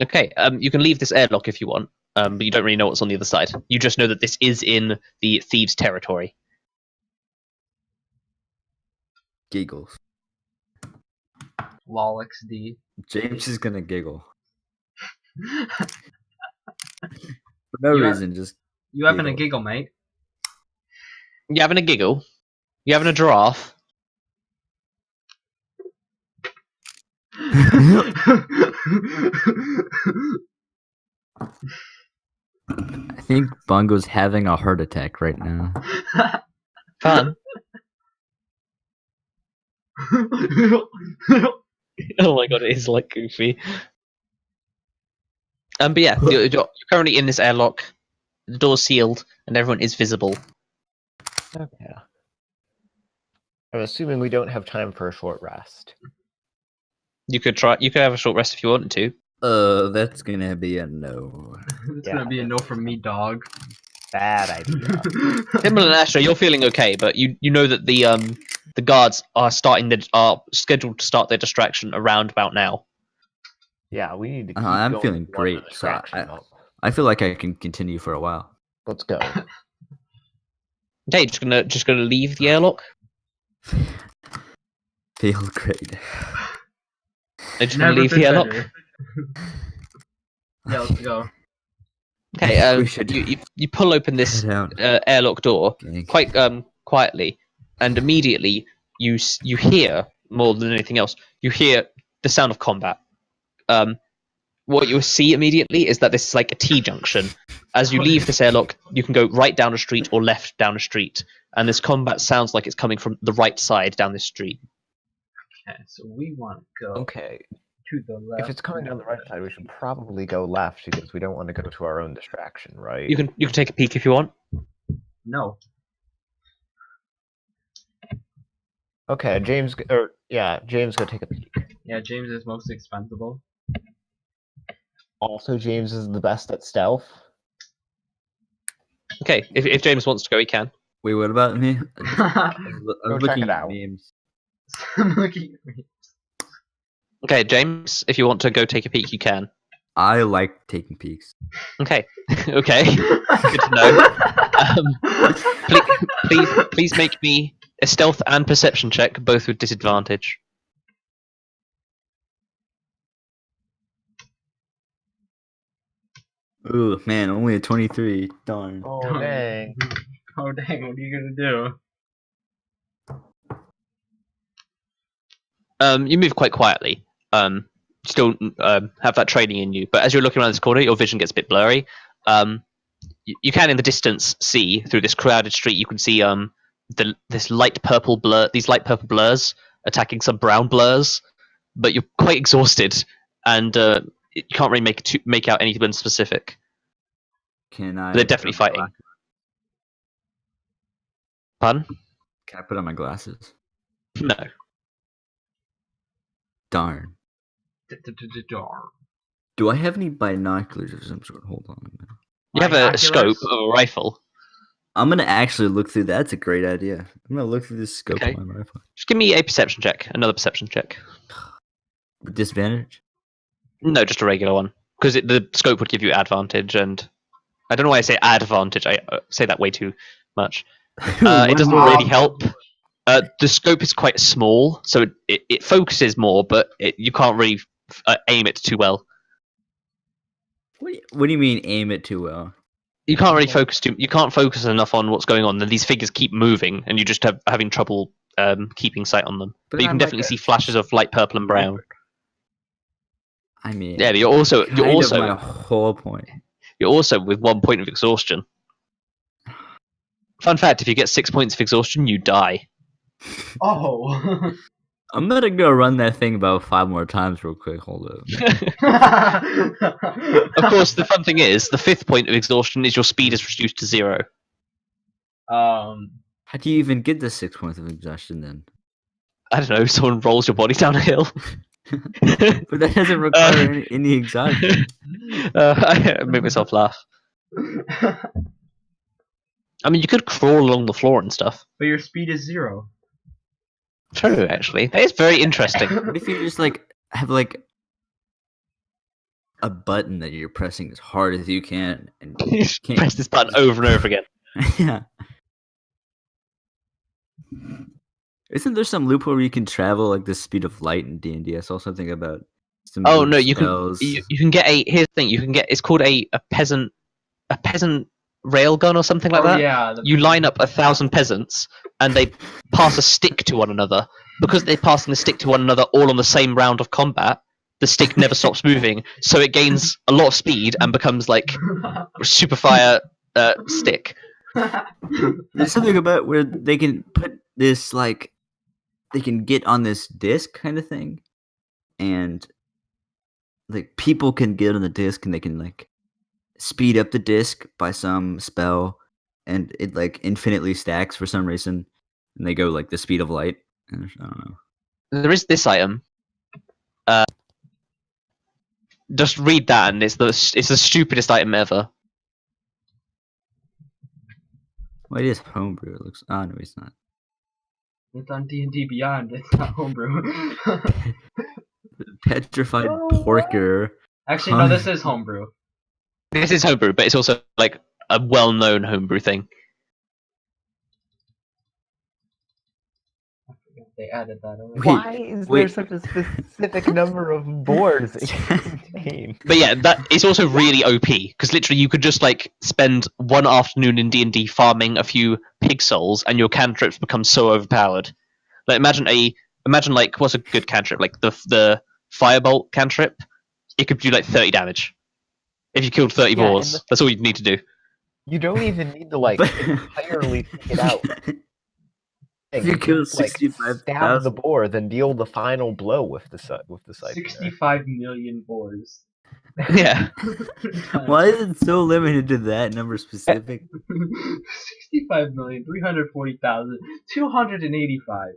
Okay, you can leave this airlock if you want, but you don't really know what's on the other side. You just know that this is in the thieves' territory. Giggles. Lol XD. James is gonna giggle. For no You ha- reason, just You having a Giggle. giggle, mate? You having a giggle? You having a giraffe? I think Bongo's having a heart attack right now. Fun. Oh my god, it is like Goofy. But yeah, you're currently in this airlock. The door's sealed, and everyone is visible. Okay. I'm assuming we don't have time for a short rest. You could try. You could have a short rest if you wanted to. That's gonna be a no. It's gonna be a no from me, dog. Bad idea. Dimble and Astra, you're feeling okay, but you know that the guards are scheduled to start their distraction around about now. Yeah, we need to keep I'm going feeling to warm the great, so distraction up. I feel like I can continue for a while. Let's go. Okay, just gonna leave the airlock. Feel great. They're just gonna leave the airlock. Yeah, let's go. Okay, We should you pull open this head out. airlock door Okay. quite quietly, and immediately you hear more than anything else. You hear the sound of combat. What you see immediately is that this is like a T junction. As you leave this airlock, you can go right down a street or left down a street, and this combat sounds like it's coming from the right side down this street. Okay, so we want to go Okay. to the left. If it's coming down the right side, we should probably go left because we don't want to go to our own distraction, right? You can take a peek if you want. No. Okay, James, James, go take a peek. Yeah, James is most expendable. Also, James is the best at stealth. Okay, if James wants to go, he can. Wait, what about me? I'm I'm check looking it at out. memes. looking at me. Okay, James, if you want to go take a peek, you can. I like taking peeks. Okay, okay, good to know. Please make me a stealth and perception check, both with disadvantage. Ooh, man, only a 23. Darn. Oh, dang. Oh dang, what are you gonna do? You move quite quietly. Still have that training in you, but as you're looking around this corner, your vision gets a bit blurry. You can, in the distance, see through this crowded street. You can see these light purple blurs attacking some brown blurs, but you're quite exhausted, and you can't really make out anything specific. Can I? They're definitely fighting. Pardon? Can I put on my glasses? No. Darn. Darn. Do I have any binoculars of some sort? Hold on a minute. You have a Binoculars? scope of a rifle. I'm gonna actually look through that. That's a great idea. I'm gonna look through this scope Okay. of my rifle. Just give me a perception check. Another perception check. With disadvantage? No, just a regular one. Because the scope would give you advantage, and I don't know why I say advantage. I say that way too much. It doesn't really help. The scope is quite small, so it focuses more, but you can't really aim it too well. What do you mean aim it too well? You can't really focus you can't focus enough on what's going on. And these figures keep moving, and you just having trouble keeping sight on them. But you can definitely see flashes of light purple and brown. I mean, Yeah, but you're also my whole point. You're also with 1 point of exhaustion. Fun fact: if you get 6 points of exhaustion, you die. Oh. I'm gonna go run that thing about 5 more times real quick. Hold up. Of course, the fun thing is, the 5th point of exhaustion is your speed is reduced to 0. How do you even get the 6 points of exhaustion then? I don't know, someone rolls your body down a hill. But that doesn't require any exotic. I make myself laugh. I mean, you could crawl along the floor and stuff. But your speed is 0. True, actually. That is very interesting. What if you just like have like a button that you're pressing as hard as you can and You just can't press this button over and over again. yeah. Isn't there some loophole where you can travel like the speed of light in D&D? I saw something about some Oh weird no, you spells. can you can get a here's the thing, you can get it's called a peasant railgun or something like that. Yeah. You line up 1,000 peasants and they pass a stick to one another. Because they're passing the stick to one another all on the same round of combat, the stick never stops moving, so it gains a lot of speed and becomes like a super fire stick. There's something about where they can put this like they can get on this disc kind of thing, and like people can get on the disc and they can like speed up the disc by some spell, and it like infinitely stacks for some reason, and they go like the speed of light. I don't know. There is this item. Just read that, and it's the stupidest item ever. Well, it is homebrew. It looks. Oh no, it's not. It's on D&D Beyond. It's not homebrew. Petrified porker. Actually, no. This is homebrew. This is homebrew, but it's also like a well-known homebrew thing. They added that already. Why is there such a specific number of boards it can contain? But yeah, that it's also really OP because literally you could just like spend one afternoon in D&D farming a few pig souls, and your cantrips become so overpowered. Like imagine like what's a good cantrip? Like the firebolt cantrip. It could do like 30 damage if you killed 30 boars. That's all you need to do. You don't even need to like entirely take it out. If you kill like, 65,000, stab the boar, then deal the final blow with the scythe. 65 million boars. Yeah. Why is it so limited to that number specific? 65,340,285.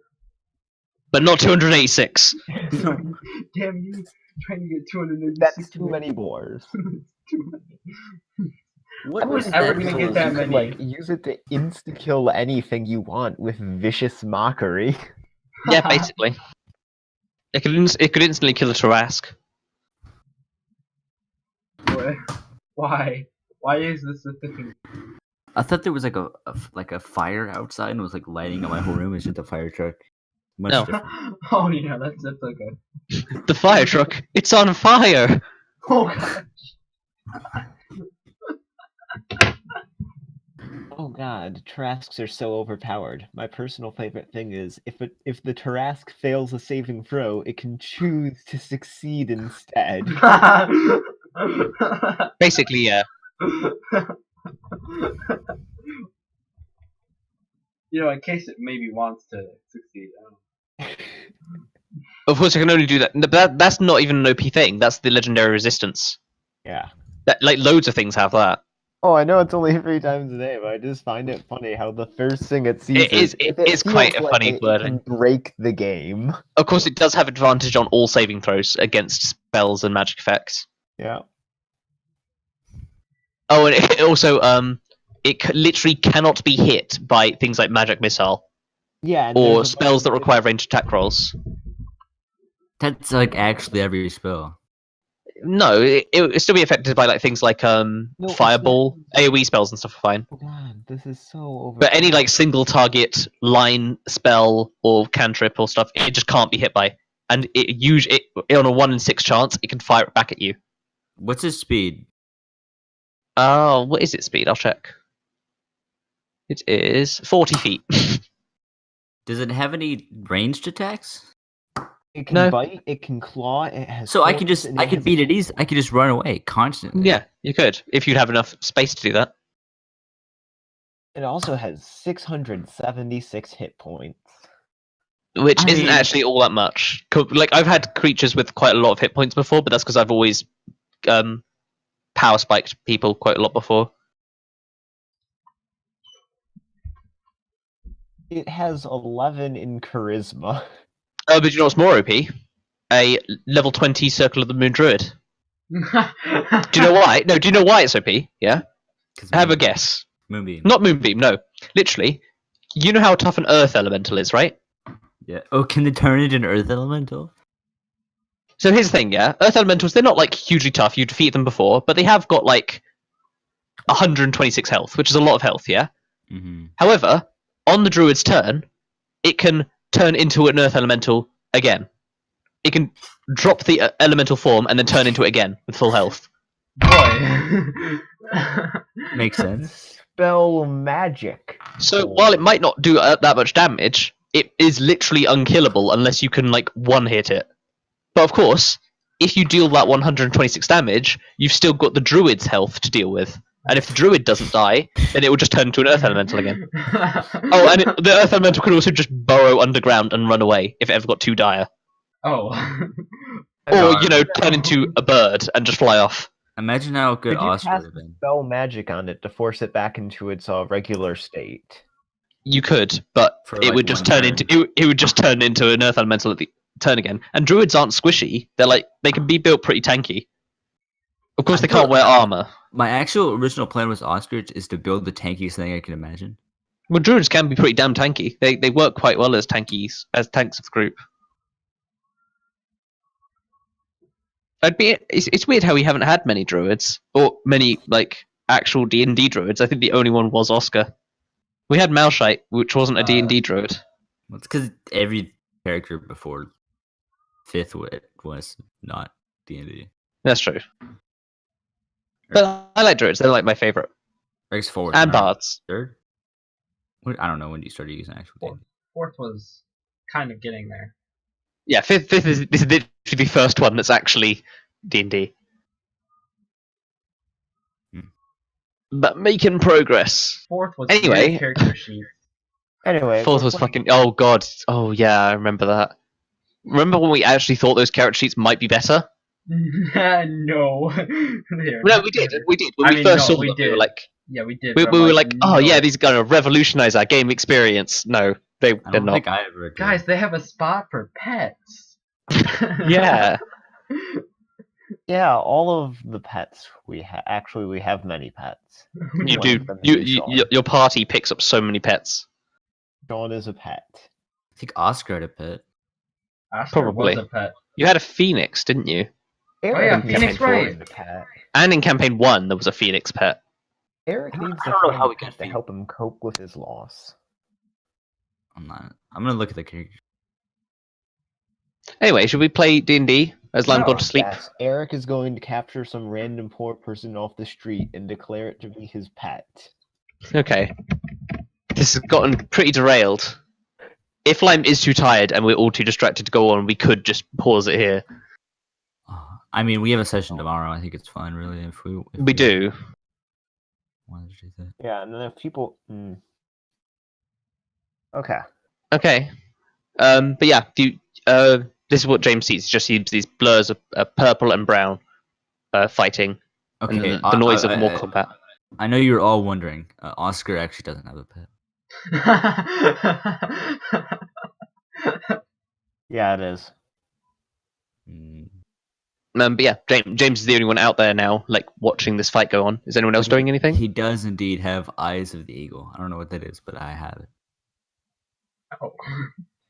But not 286. Damn you! Trying to get 286. That's too many boars. Too many. What was ever that gonna for? get that You could, many? like, use it to insta-kill anything you want with vicious mockery. Yeah, basically. It could instantly kill a Tarrasque. Why? Why is this a thing? I thought there was like a fire outside and it was like lighting up my whole room. It's just a fire truck. Much No. different. Oh yeah, that's okay. The fire truck. It's on fire. Oh god. Oh god, Tarrasques are so overpowered. My personal favorite thing is if the Tarrasque fails a saving throw, it can choose to succeed instead. Basically, yeah. You know, in case it maybe wants to succeed. Of course, I can only do that. That's not even an OP thing. That's the legendary resistance. Yeah. That like loads of things have that. Oh, I know it's only 3 times a day, but I just find it funny how the first thing it sees It is quite a funny it wording. can break the game. Of course, it does have advantage on all saving throws against spells and magic effects. Yeah. Oh, and it also literally cannot be hit by things like magic missile Yeah. And or there's a spells that bunch of require ranged attack rolls. That's like actually every spell. No, it would still be affected by like things like it's fireball, AoE spells and stuff are fine. Oh god, this is so over. But any like single target line spell or cantrip or stuff, it just can't be hit by. And it usually on a 1 in 6 chance, it can fire it back at you. What's his speed? Oh, what is its speed? I'll check. It is 40 feet. Does it have any ranged attacks? It can No. bite, it can claw, it has So I claws, could and it has beat it easy. I could just run away constantly. Yeah, you could if you'd have enough space to do that. It also has 676 hit points. Which I isn't mean- actually all that much. Like I've had creatures with quite a lot of hit points before, but that's because I've always power spiked people quite a lot before. It has 11 in charisma. But you know what's more OP? A level 20 Circle of the Moon Druid. Do you know why? No, do you know why it's OP? Yeah? Have a guess. Moonbeam. Not Moonbeam, no. Literally, you know how tough an Earth Elemental is, right? Yeah. Oh, can they turn it into Earth Elemental? So here's the thing, yeah? Earth Elementals, they're not, like, hugely tough. You defeat them before, but they have got, like, 126 health, which is a lot of health, yeah? Mm-hmm. However, on the Druid's turn, it can turn into an Earth Elemental again. It can drop the elemental form and then turn into it again with full health. Boy. Makes sense. Spell magic. So while it might not do that much damage, it is literally unkillable unless you can, like, one-hit it. But of course, if you deal that 126 damage, you've still got the Druid's health to deal with. And if the Druid doesn't die, then it will just turn into an Earth Elemental again. Oh, and the Earth Elemental can also just burrow underground and run away if it ever got too dire. Oh. Or, you know, turn into a bird and just fly off. Imagine how good Could you Astra cast would have been. spell magic on it to force it back into its regular state? You could, but For, it like, would just one turn turn. into it would just turn into an Earth Elemental at the turn again. And Druids aren't squishy. They're like they can be built pretty tanky. Of course, I they can't thought- wear armor. My actual original plan with Ostrich is to build the tankiest thing I can imagine. Well, Druids can be pretty damn tanky. They work quite well as tanks of the group. It's weird how we haven't had many Druids or many like actual D&D Druids. I think the only one was Oscar. We had Malshite, which wasn't a D&D Druid. Well, it's because every character before 5th was not D&D. That's true. But I like Druids. They're like my favorite. Eric's 4th. And right? Bards. 3rd? I don't know when you started using actual D&D. Fourth was kind of getting there. Yeah, fifth is this is literally the first one that's actually D&D. Hmm. But making progress. Fourth was Anyway. weird character sheet. Anyway, Fourth was fucking. Oh god. Oh yeah, I remember that. Remember when we actually thought those character sheets might be better? No. There. No, we did. We did. When I we mean, first no, saw we them, we did. were like, Yeah, we did. we but I'm were like, oh no. yeah, these are gonna revolutionize our game experience. No, they're I don't not. think I ever did. Guys, they have a spot for pets. Yeah. yeah, all of the pets we have. Actually, we have many pets. You One do. of them is Sean. Your party picks up so many pets. Sean is a pet. I think Oscar had a pet. Astra Probably. was a pet. You had a phoenix, didn't you? Eric yeah, needs Phoenix, to right. find a pet. And in campaign 1, there was a phoenix pet. Eric needs I to don't know find how a we got pet to Phoenix. help him cope with his loss. I'm gonna look at the character. Anyway, should we play D&D as Lamb No. gone to sleep? Yes, Eric is going to capture some random poor person off the street and declare it to be his pet. Okay. This has gotten pretty derailed. If Lime is too tired and we're all too distracted to go on, we could just pause it here. I mean, we have a session tomorrow. I think it's fine, really. If We do. wanted to do that. Yeah, and then if people... Okay. Okay. But yeah, this is what James sees. He just sees these blurs of purple and brown fighting. Okay, And the noise of more combat. I know you're all wondering. Oscar actually doesn't have a pet. Yeah, it is. Mm. But yeah, James is the only one out there now, like watching this fight go on. Is anyone else doing anything? He does indeed have Eyes of the Eagle. I don't know what that is, but I have it. Oh.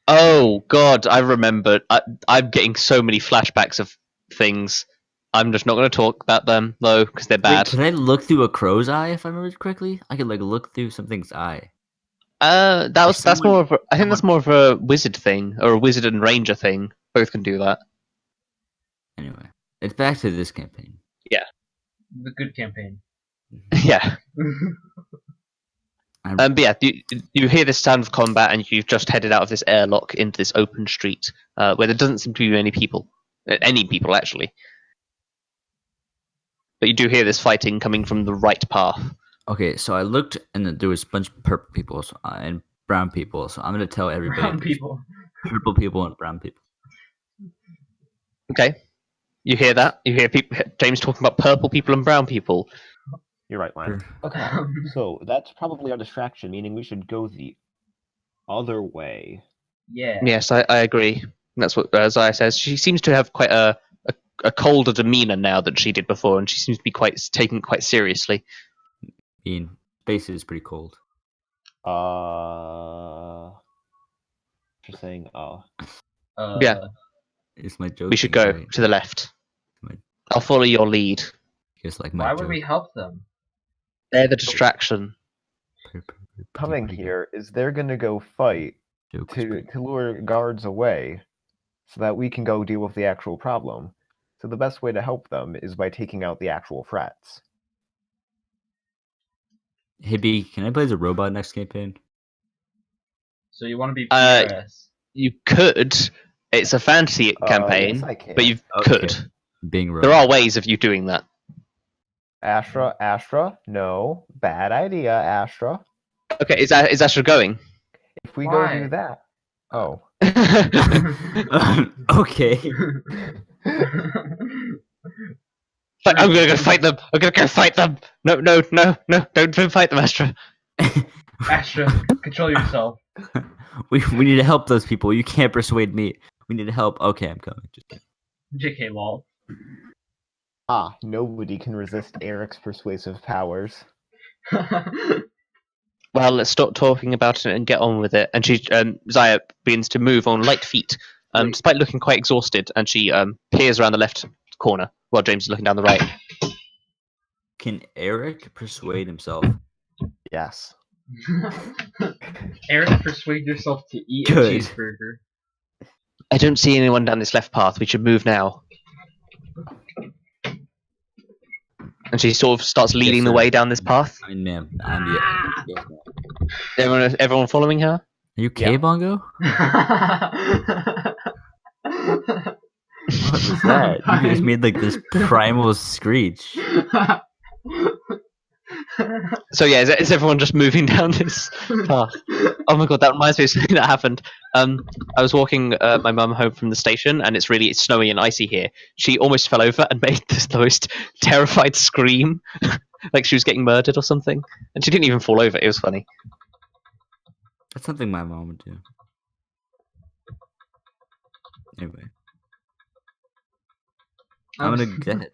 Oh god, I remember. I'm getting so many flashbacks of things. I'm just not going to talk about them though, because they're Wait, bad. can I look through a crow's eye if I remember correctly? I could like look through something's eye. That's someone- more of a, I think that's more of a wizard thing or a wizard and ranger thing. Both can do that. Anyway, it's back to this campaign. The good campaign. Yeah. I'm- But yeah, you hear this sound of combat, and you've just headed out of this airlock into this open street where there doesn't seem to be many people, any people actually. But you do hear this fighting coming from the right path. Okay, so I looked and there was a bunch of purple people and brown people. So I'm gonna tell everybody Brown there's people. purple people and brown people. Okay, you hear that? You hear James talking about purple people and brown people. You're right, Lance. Okay, so that's probably our distraction, meaning we should go the other way. Yeah. Yes, I agree. That's what Zaya says. She seems to have quite a colder demeanor now than she did before, and she seems to be taken it quite seriously. Space is pretty cold. Just saying. Yeah. It's my joke. We should go right? to the left. I'll follow your lead. Just like my Why joke. would we help them? They're the distraction. Coming here is they're gonna go fight to lure guards away, so that we can go deal with the actual problem. So the best way to help them is by taking out the actual threats. Hey B, can I play as a robot next campaign? So you want to be PRS? You could. It's a fantasy campaign, yes, I can. but you Okay. could. Being robot. There are ways of you doing that. Astra, no, bad idea, Astra. Okay, is Astra going? If we Why? go do that, oh. Okay. Like, I'm gonna go fight them. I'm gonna go fight them. No, don't fight them, Astra. Astra, control yourself. we need to help those people. You can't persuade me. We need to help. Okay, I'm coming. Just kidding. JK lol. Nobody can resist Eric's persuasive powers. Well, let's stop talking about it and get on with it. And Zaya begins to move on light feet, despite looking quite exhausted. And she peers around the left corner while James is looking down the right. Can Erik persuade himself? Yes. Erik, persuade yourself to eat Good. a cheeseburger. I don't see anyone down this left path. We should move now. And she sort of starts leading the sir. way down this path. I mean, ma'am, I'm the. Everyone following her? Are you okay, Yeah. Bongo? What was that? You just made like this primal screech. So yeah, is everyone just moving down this path? Oh my god, that reminds me of something that happened. I was walking my mum home from the station, and it's really snowy and icy here. She almost fell over and made the most terrified scream, like she was getting murdered or something. And she didn't even fall over. It was funny. That's something my mom would do. Anyway. I'm gonna get it.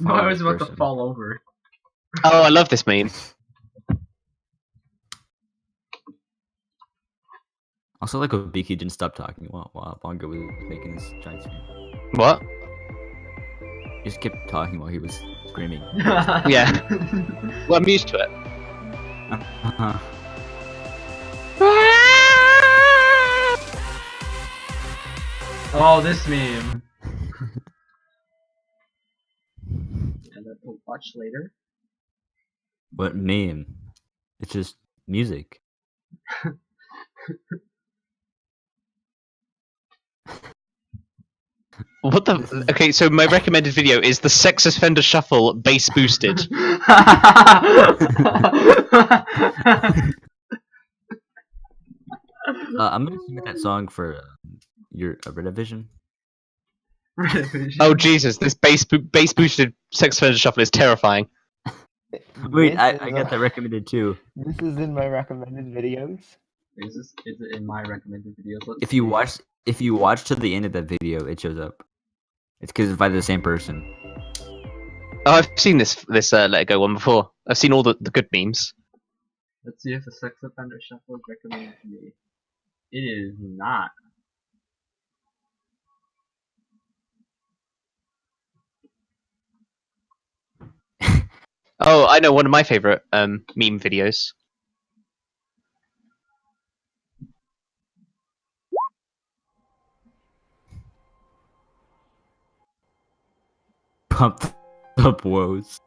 I was about to fall over. Oh, I love this meme. Also, like Obiki didn't stop talking while Bongo was making this giant scream. What? He just kept talking while he was screaming. Yeah. Well, I'm used to it. Oh, this meme. And then we'll watch later. What meme? It's just music. What the? Okay, so my recommended video is the Sex Offender Shuffle bass boosted. I'm gonna submit that song for your Redivision. Oh Jesus, this bass boosted Sex Offender Shuffle is terrifying. Wait, This I is, got that recommended too. This is in my recommended videos. Is it in my recommended videos? Let's If you see. watch to the end of that video, it shows up. It's because it's by the same person. Oh, I've seen this Let It Go one before. I've seen all the good memes. Let's see if the Sex Offender Shuffle is recommended to me. It is not. Oh, I know one of my favorite meme videos. Pumped up woes.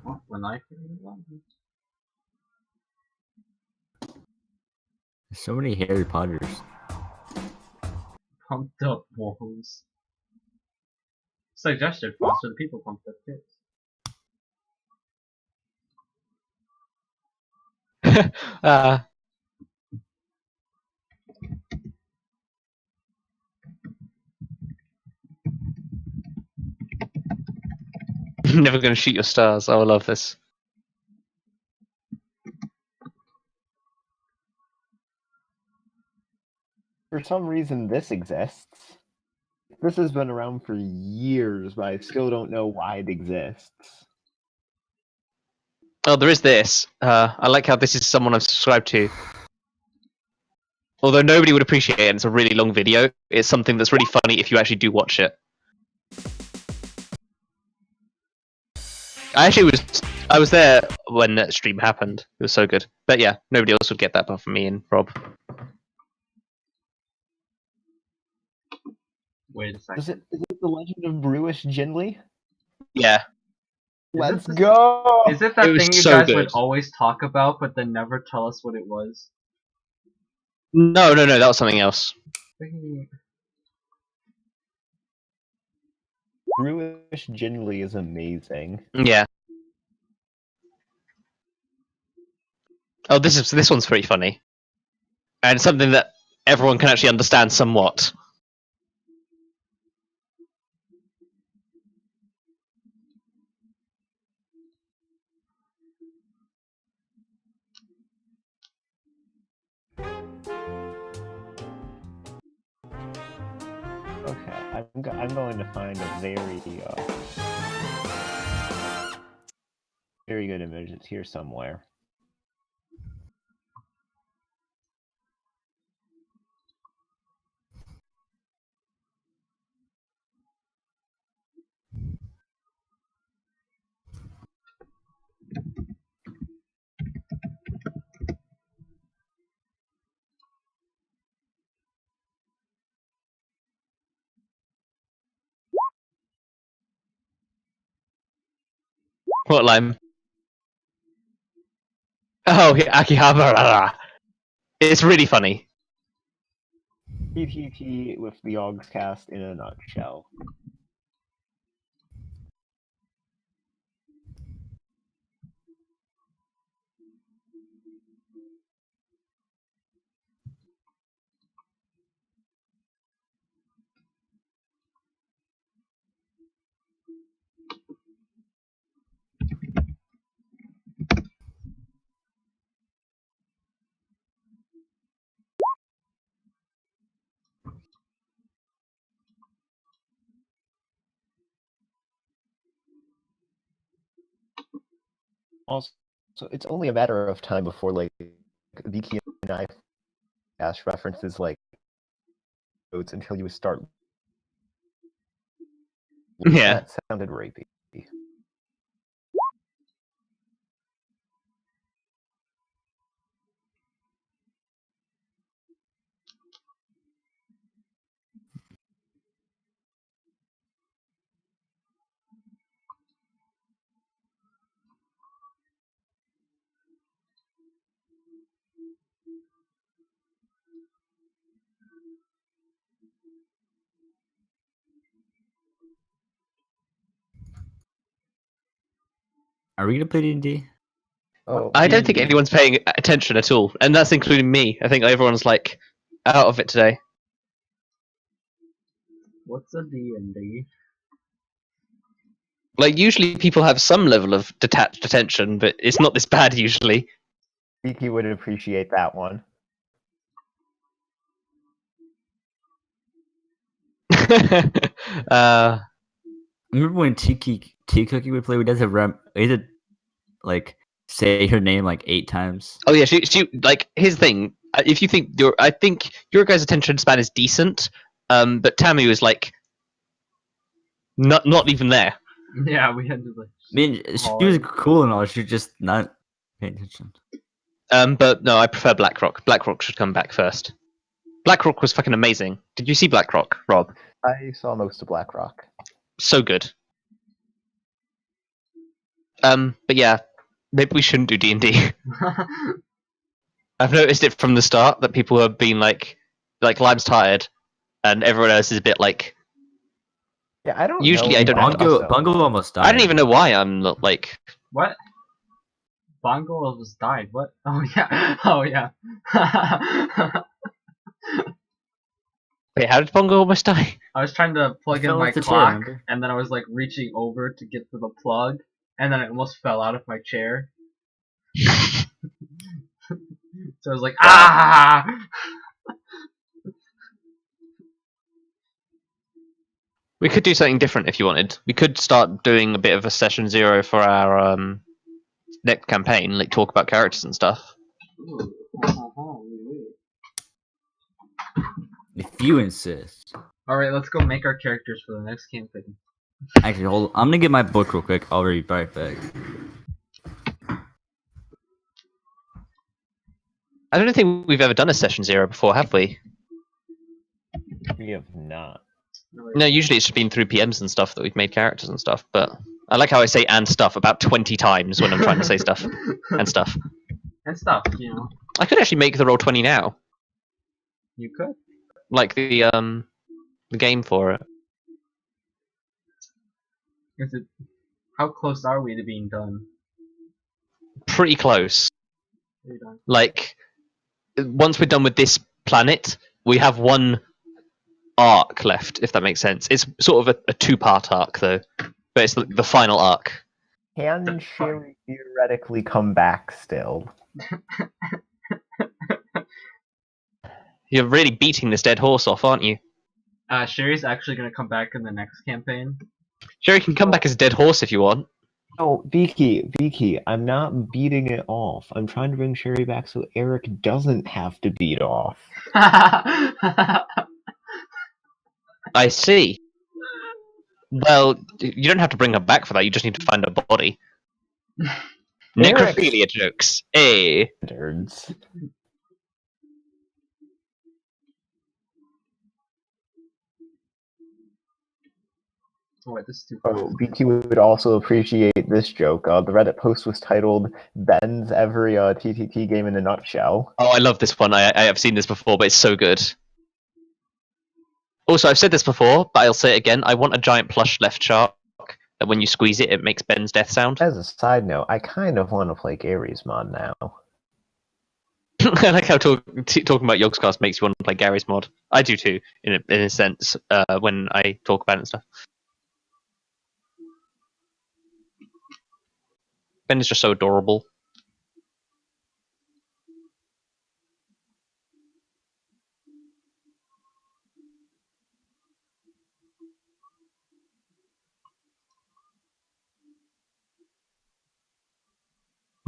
Oh, when I figured it out. There's so many Harry Potters. Pumped up woes. Suggested fonts for the people pumped up kids. Never gonna shoot your stars. Oh, I love this. for some reason this exists. This has been around for years, but I still don't know why it exists. Oh, there is this. I like how this is someone I've subscribed to. Although nobody would appreciate it, and it's a really long video. It's something that's really funny if you actually do watch it. I was there when that stream happened. It was so good. But yeah, nobody else would get that apart from me and Rob. Wait a second. Is it the Legend of Bruish Jinli? Yeah. Let's go! Is it that It was thing you so guys good. would always talk about, but then never tell us what it was? No, that was something else. Bruish Jinli is amazing. Yeah. Oh, this one's pretty funny. And something that everyone can actually understand somewhat. Okay, I'm going to find a very good image. It's here somewhere. What line? Oh, Akihabara. It's really funny. PPP with the Yogscast in a nutshell. Also, it's only a matter of time before like Viki and I Ash references like codes until you start. Yeah. That sounded rapey. Are we gonna play D&D? Oh, I don't think D&D. anyone's paying attention at all, and that's including me. I think everyone's like out of it today. What's a D&D? Like usually people have some level of detached attention, but it's not this bad usually. Viki would appreciate that one. Remember when T-Cookie would play? We did have like say her name like 8 times. Oh yeah, she like here's the thing. If you think I think your guys' attention span is decent, but Tammy was like not even there. Yeah, we had to like. I mean, she was cool and all. She was just not paying attention. But no, I prefer BlackRock. BlackRock should come back first. BlackRock was fucking amazing. Did you see BlackRock, Rob? I saw most of BlackRock. So good. But yeah, maybe we shouldn't do D&D. I've noticed it from the start that people have been like Lime's tired, and everyone else is a bit like. Yeah, I don't. Usually know I don't have to. Bongo almost died. I don't even know why I'm not like. What? Bongo almost died. What? Oh yeah. Oh yeah. Wait, how did Bongo almost die? I was trying to plug He in fell my off the chair, clock, remember? and then I was like reaching over to get to the plug, and then I almost fell out of my chair. So I was like, ah! We could do something different if you wanted. We could start doing a bit of a session 0 for our next campaign, like talk about characters and stuff. Ooh. If you insist. Alright, let's go make our characters for the next campaign. Actually, hold. I'm gonna get my book real quick. I'll be right back. I don't think we've ever done a session 0 before, have we? We have not. No, usually it's just been through PMs and stuff that we've made characters and stuff, but I like how I say and stuff about 20 times when I'm trying to say stuff and stuff. And stuff, you know. I could actually make the roll 20 now. You could. Like the game for it. Is it? How close are we to being done? Pretty close. Are you done? Like, once we're done with this planet, we have one arc left, if that makes sense. It's sort of a 2-part arc, though. But it's the final arc. Can Sherry theoretically come back still? You're really beating this dead horse off, aren't you? Sherry's actually gonna come back in the next campaign. Sure, you can come back as a dead horse if you want. Oh, Vicky, I'm not beating it off. I'm trying to bring Sherry back so Erik doesn't have to beat off. I see. Well, you don't have to bring her back for that, you just need to find her body. Necrophilia jokes. Hey. Nerds. Oh, wait, this is too fast. Oh, BT would also appreciate this joke. The Reddit post was titled "Ben's Every TTT Game in a Nutshell." Oh, I love this one. I have seen this before, but it's so good. Also, I've said this before, but I'll say it again. I want a giant plush left shark that when you squeeze it, it makes Ben's death sound. As a side note, I kind of want to play Gary's mod now. I like how talking about Yogscast makes you want to play Gary's mod. I do too, in a sense, when I talk about it and stuff. Ben is just so adorable.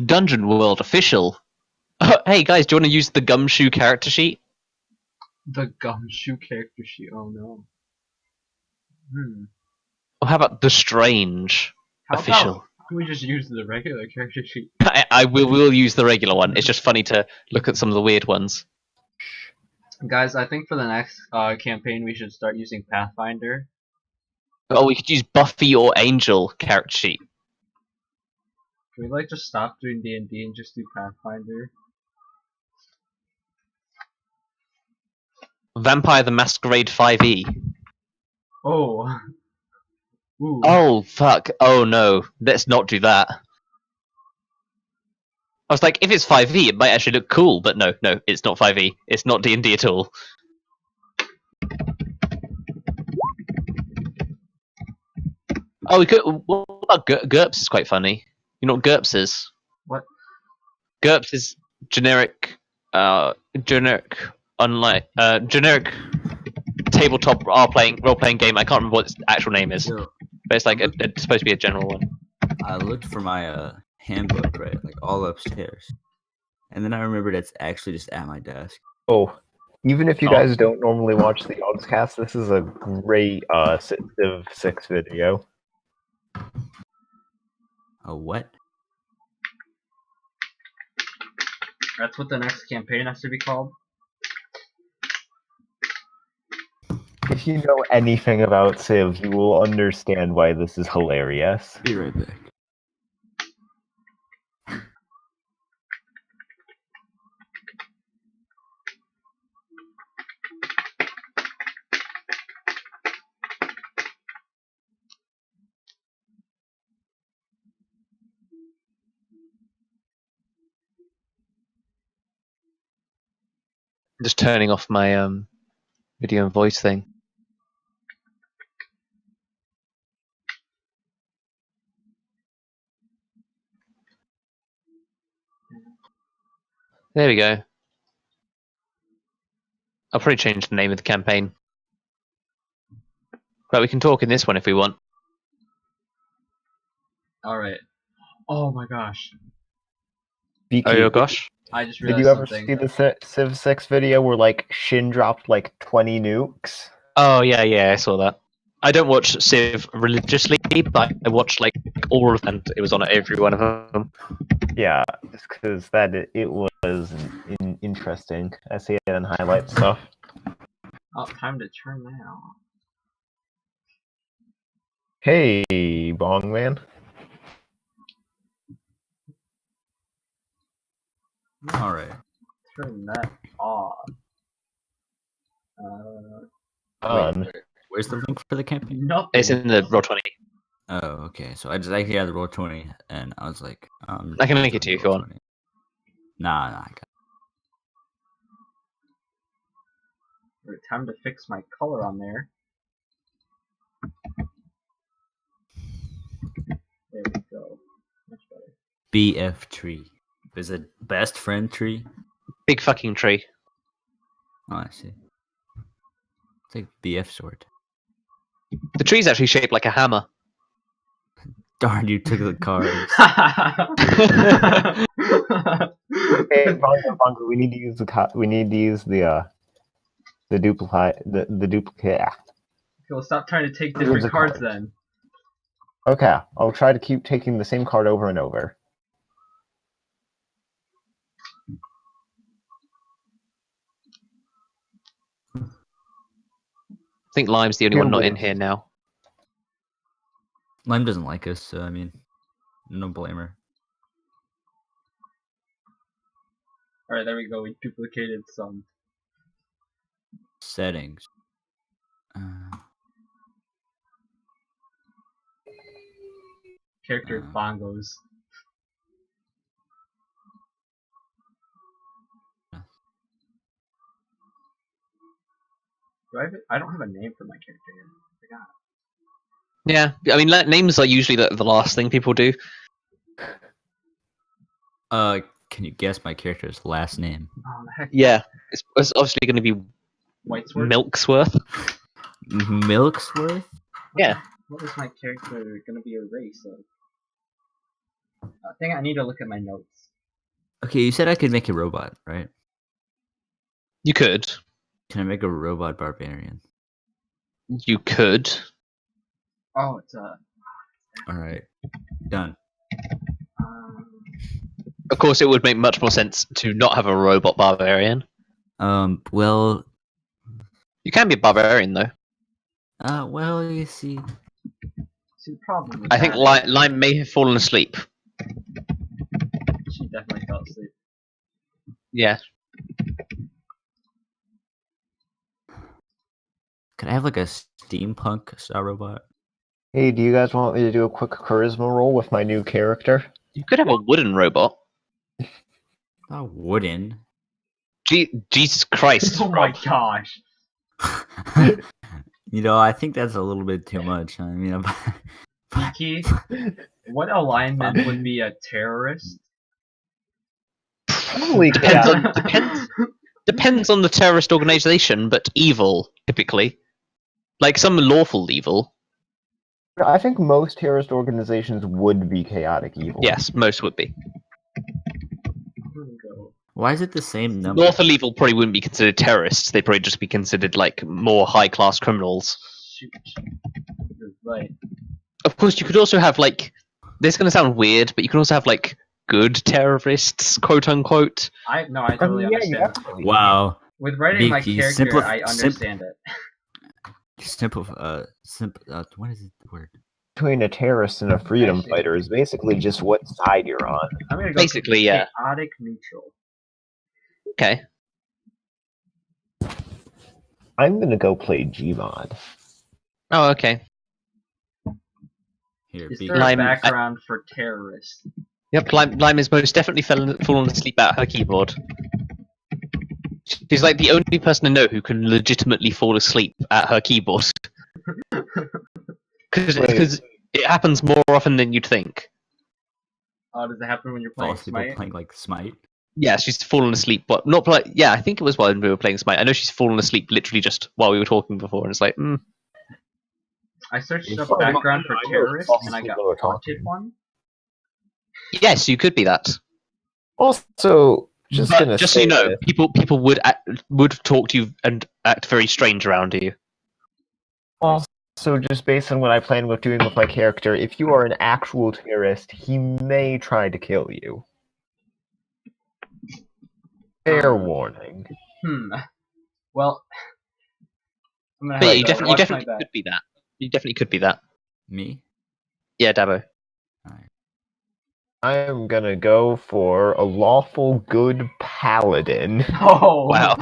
Dungeon World official. Oh, hey guys, do you want to use the Gumshoe character sheet? The Gumshoe character sheet. Oh no. Or how about the Strange How official? about we just use the regular character sheet? I will use the regular one. It's just funny to look at some of the weird ones. Guys, I think for the next campaign we should start using Pathfinder. Oh, we could use Buffy or Angel character sheet. Can we like just stop doing D&D and just do Pathfinder? Vampire the Masquerade 5e. Oh. Ooh. Oh, fuck. Oh, no. Let's not do that. I was like, if it's 5e, it might actually look cool, but no, it's not 5e. It's not D&D at all. Oh, we could... What about GURPS is quite funny. You know what GURPS is? What? GURPS is generic tabletop role-playing game. I can't remember what its actual name is. Yo, But it's like it's supposed to be a general one. I looked for my handbook, right, like all upstairs, and then I remembered it's actually just at my desk. Oh, even if you guys don't normally watch the Yogscast, this is a great Civ 6 video. A what? That's what the next campaign has to be called. If you know anything about Civ, you will understand why this is hilarious. Be right back. Just turning off my video and voice thing. There we go. I'll probably change the name of the campaign. But we can talk in this one if we want. Alright. Oh my gosh. Oh gosh. I just Did realized you ever something. see the Civ 6 video where like Shin dropped like 20 nukes? Oh yeah, I saw that. I don't watch Civ religiously, but I watched like all of them. It was on every one of them. Yeah, just because it was interesting. I see it in highlight stuff. Oh, time to turn that on. Hey, Bong Man. All right. Turn that off. On. Where's the link for the campaign? Nothing. It's in the Roll20. Oh, okay. So I just actually had the Roll20, and I was like, I can link it to you if you want. Nah, I got Right, time to fix my color on there. There we go. Much better. BF tree. Is it best friend tree? Big fucking tree. Oh, I see. It's like BF sword. The tree's actually shaped like a hammer. Darn, you took the cards. Hey, Bongo, we need to use the duplicate. The duplicate. Well, stop trying to take different cards then. Okay, I'll try to keep taking the same card over and over. I think Lime's the only one not in here now. Lime doesn't like us, so I mean, no blamer. Alright, there we go. We duplicated some. Settings. Character bongos. I don't have a name for my character yet. I forgot. Yeah, I mean, names are usually the last thing people do. Can you guess my character's last name? Oh, the heck. Yeah, it's obviously going to be Whitesworth? Milksworth. Milksworth? Yeah. What is my character gonna be a race of? I think I need to look at my notes. Okay, you said I could make a robot, right? You could. Can I make a robot barbarian? You could. Oh, it's Alright. Done. Of course, it would make much more sense to not have a robot barbarian. Well... You can be a barbarian, though. Well, you see... See, the problem with I think that- Lime may have fallen asleep. She definitely fell asleep. Yeah. Could I have like a steampunk style robot? Hey, do you guys want me to do a quick charisma roll with my new character? You could have a wooden robot. Not wooden. Jesus Christ. Oh my Rob. gosh. You know, I think that's a little bit too much. I mean, Key, what alignment would be a terrorist? Probably Depends on the terrorist organization, but evil, typically. Like some lawful evil. I think most terrorist organizations would be chaotic evil. Yes, most would be. why is it the same number? Lawful evil probably wouldn't be considered terrorists. They'd probably just be considered like more high-class criminals. Shoot. You're right. Of course, you could also have like... This is going to sound weird, but you can also have like good terrorists, quote-unquote. I totally understand. Wow. With writing my Vicky, character, I understand it. What is the word? Between a terrorist and a freedom fighter is basically just what side you're on. I'm gonna go Basically, yeah. chaotic neutral. Okay. I'm gonna go play Gmod. Oh, okay. Here, Is Vicky. there a Lime- background for terrorists? Yep, Lime is most definitely fallen asleep at her keyboard. She's like the only person I know who can legitimately fall asleep at her keyboard. Because it happens more often than you'd think. Oh, does it happen when you're Fall playing asleep Smite? playing like Smite. Yeah, she's fallen asleep, but not play. Yeah, I think it was while we were playing Smite. I know she's fallen asleep literally just while we were talking before, and it's like, I searched If up I background for I know terrorist, it's and I got people are haunted talking. one. Yes, you could be that. Also, just But gonna just so say you know, this. people would talk to you and act very strange around you. Also, just based on what I plan with doing with my character, if you are an actual terrorist, he may try to kill you. Fair warning. Well, I'm gonna But have yeah, to you watch definitely my back. could be that. You definitely could be that. Me? Yeah, Dabo. Alright. I am gonna go for a lawful good paladin. Oh Wow.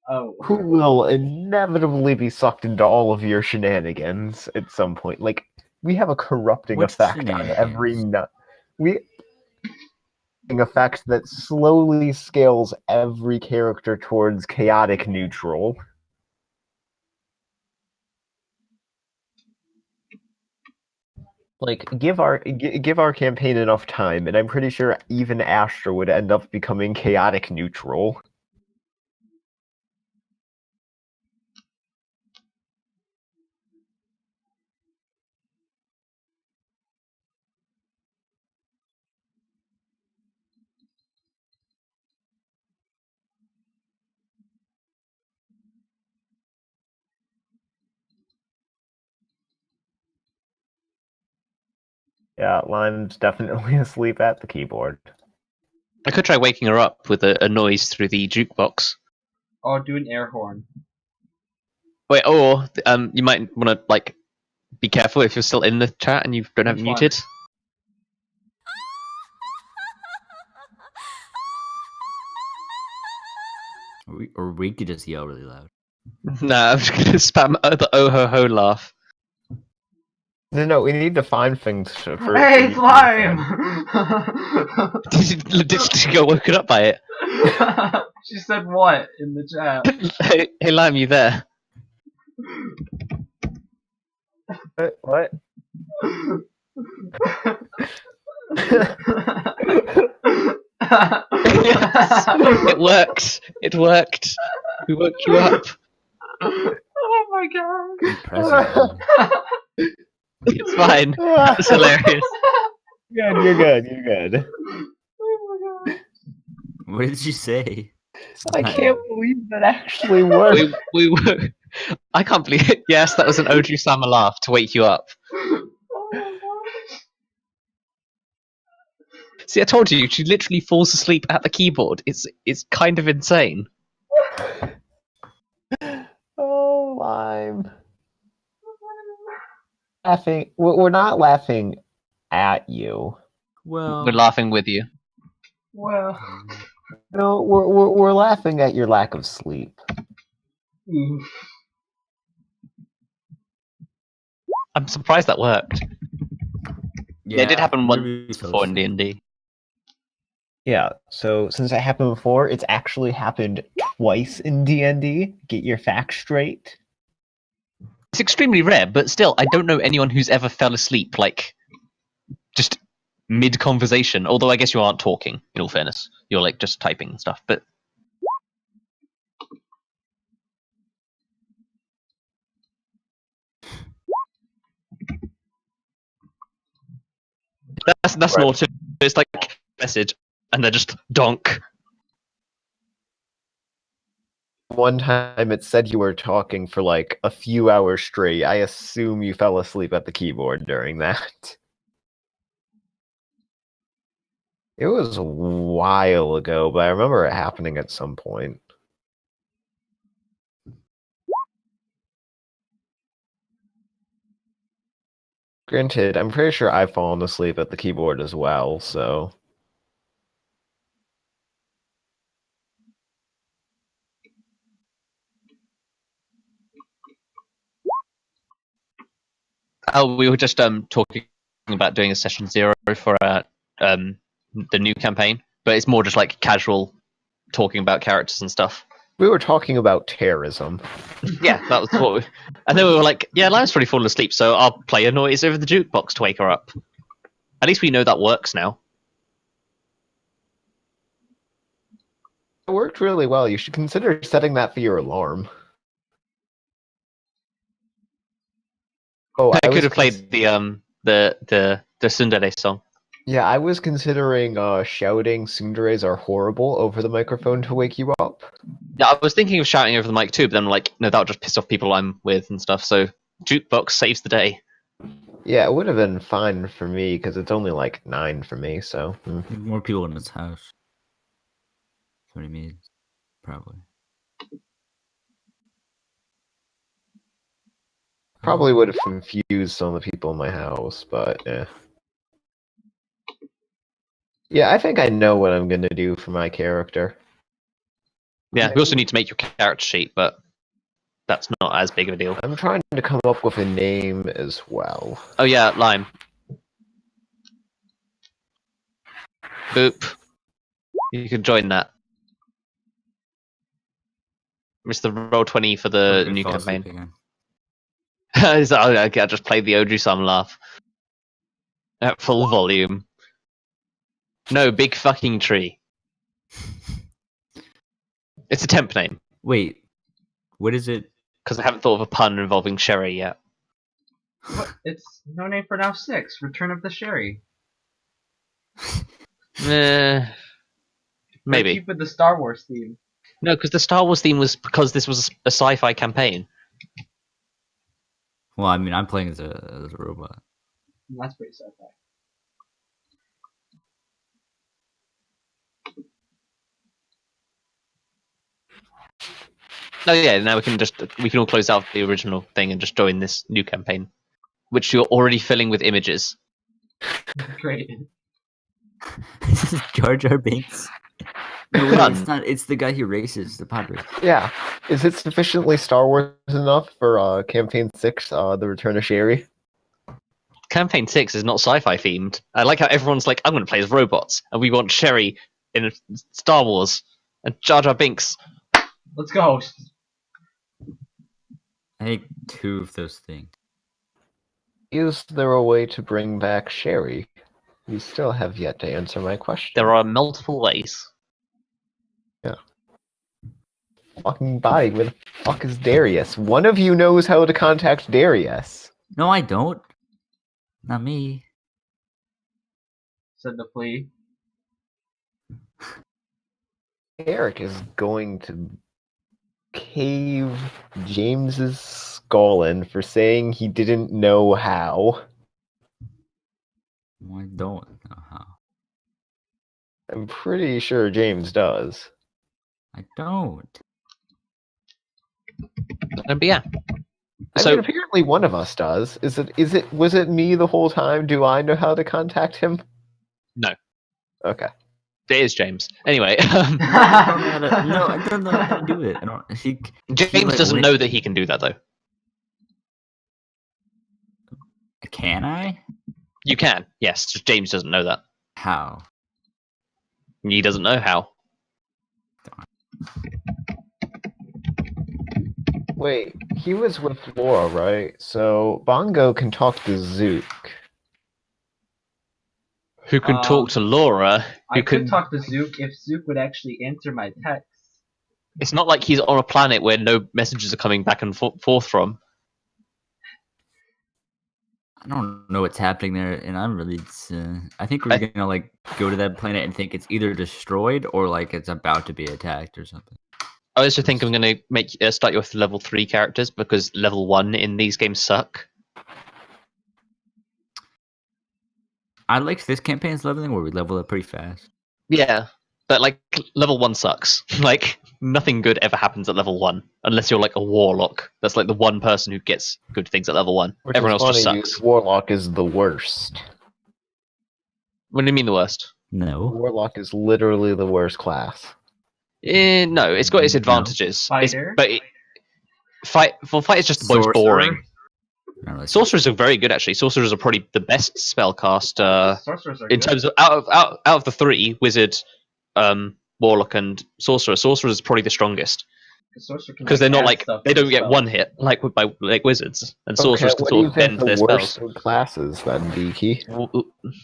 Oh. Who will inevitably be sucked into all of your shenanigans at some point. Like, we have a corrupting What effect on every shenanigans? nut. We an effect that slowly scales every character towards chaotic neutral. Like, give our campaign enough time, and I'm pretty sure even Astra would end up becoming chaotic neutral. Yeah, Lime's definitely asleep at the keyboard. I could try waking her up with a noise through the jukebox. Oh, do an air horn. Wait, or you might want to like be careful if you're still in the chat and you don't have it Which one? muted. Or we could just yell really loud. Nah, I'm just gonna spam the oh ho ho laugh. No, we need to find things for. Hey, it's Lime! Did you go woken up by it? She said what in the chat? Hey Lime, you there? What? Yes, it worked. It worked. We woke you up. Oh my god. Impressive. It's fine. It's hilarious. You're good. Oh my god. What did you say? I can't believe that actually worked. We were. I can't believe it. Yes, that was an Oju Sama laugh to wake you up. Oh my god. See, I told you, she literally falls asleep at the keyboard. It's kind of insane. Oh, Lime. Laughing. We're not laughing at you. Well, We're laughing with you. Well. No, we're laughing at your lack of sleep. I'm surprised that worked. Yeah, it did happen maybe once before in D&D. Yeah, so since it happened before, it's actually happened twice in D&D. Get your facts straight. It's extremely rare, but still, I don't know anyone who's ever fell asleep, like, just mid-conversation. Although I guess you aren't talking, in all fairness. You're, like, just typing and stuff, but... That's Right. more too. It's like message, and they're just donk. One time it said you were talking for like a few hours straight. I assume you fell asleep at the keyboard during that. It was a while ago, but I remember it happening at some point. Granted, I'm pretty sure I've fallen asleep at the keyboard as well, so... Oh, we were just talking about doing a session 0 for the new campaign, but it's more just like casual talking about characters and stuff. We were talking about terrorism. Yeah, that was what we... And then we were like, yeah, Lime's probably fallen asleep, so I'll play a noise over the jukebox to wake her up. At least we know that works now. worked really well. You should consider setting that for your alarm. Oh, I could was have played the Tsundere song. Yeah, I was considering shouting "Tsunderes are horrible" over the microphone to wake you up. Yeah, I was thinking of shouting over the mic too, but then I'm like, no, that would just piss off people I'm with and stuff. So jukebox saves the day. Yeah, it would have been fine for me because it's only like 9 for me. So More people in his house. That's what he means, probably. probably would have confused some of the people in my house, but yeah. Yeah, I think I know what I'm gonna do for my character. Yeah, we also need to make your character sheet, but that's not as big of a deal. I'm trying to come up with a name as well. Oh yeah, Lime. Boop. You can join that. Mr. Roll20 for the new campaign. I just played the Oju-san laugh. At full volume. No, big fucking tree. It's a temp name. Wait, what is it? Because I haven't thought of a pun involving Sherry yet. What? It's No Name for Now 6, Return of the Sherry. Maybe. Keep with the Star Wars theme. No, because the Star Wars theme was because this was a sci-fi campaign. Well, I mean, I'm playing as a robot. That's pretty sci-fi. Oh yeah, now we can all close out the original thing and just join this new campaign, which you're already filling with images. Great. This is Jar Jar Binks. No, wait, Fun. it's not. It's the guy who races the pod race. Yeah, is it sufficiently Star Wars enough for Campaign 6, The Return of Sherry? Campaign 6 is not sci-fi themed. I like how everyone's like, I'm going to play as robots, and we want Sherry in Star Wars and Jar Jar Binks. Let's go. I think 2 of those things. Is there a way to bring back Sherry? You still have yet to answer my question. There are multiple ways. Yeah. Fucking body, where the fuck is Darius? One of you knows how to contact Darius. No, I don't. Not me. Said the flea. Erik is going to cave James's skull in for saying he didn't know how. I don't know how. I'm pretty sure James does. I don't. But yeah. I mean, apparently one of us does. Was it me the whole time? Do I know how to contact him? No. Okay. It is James. Anyway. No, I don't know how to do it. I don't. James doesn't know that he can do that though. Can I? You can, yes. Just James doesn't know that. How? He doesn't know how. Wait, he was with Laura, right? So Bongo can talk to Zook. Who can talk to Laura? I could talk to Zook if Zook would actually answer my text. It's not like he's on a planet where no messages are coming back and forth from. I don't know what's happening there, and I'm really. I think we're gonna like go to that planet and think it's either destroyed or like it's about to be attacked or something. I also think I'm gonna start you with level 3 characters because level 1 in these games suck. I like this campaign's leveling where we level up pretty fast. Yeah, but like level 1 sucks. Like nothing good ever happens at level 1 unless you're like a warlock. That's like the one person who gets good things at level 1. Which Everyone is else just funny, sucks. Warlock is the worst. What do you mean the worst? No. Warlock is literally the worst class. No, it's got its advantages. Fighter? Fight is just the most boring. Like Sorcerers are very good actually. Sorcerers are probably the best spellcast Sorcerers are in good. terms of out of the 3, wizard, warlock, and sorcerer. Sorcerer is probably the strongest because they're not like they don't get one hit like by like wizards, and sorcerers can sort of bend their spells. Worst classes then, Beaky?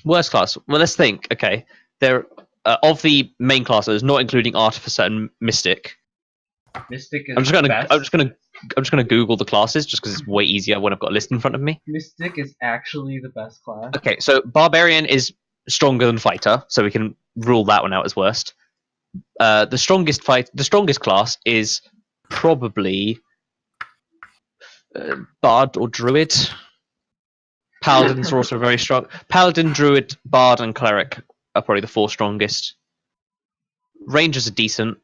Worst class. Well, let's think. Okay, they're of the main classes, not including Artificer and Mystic. Mystic is I'm just gonna best. I'm just gonna Google the classes just because it's way easier when I've got a list in front of me. Mystic is actually the best class. Okay, so Barbarian is stronger than Fighter, so we can rule that one out as worst. The strongest class is probably Bard or Druid. Paladins are also very strong. Paladin, Druid, Bard, and Cleric are probably the 4 strongest. Rangers are decent,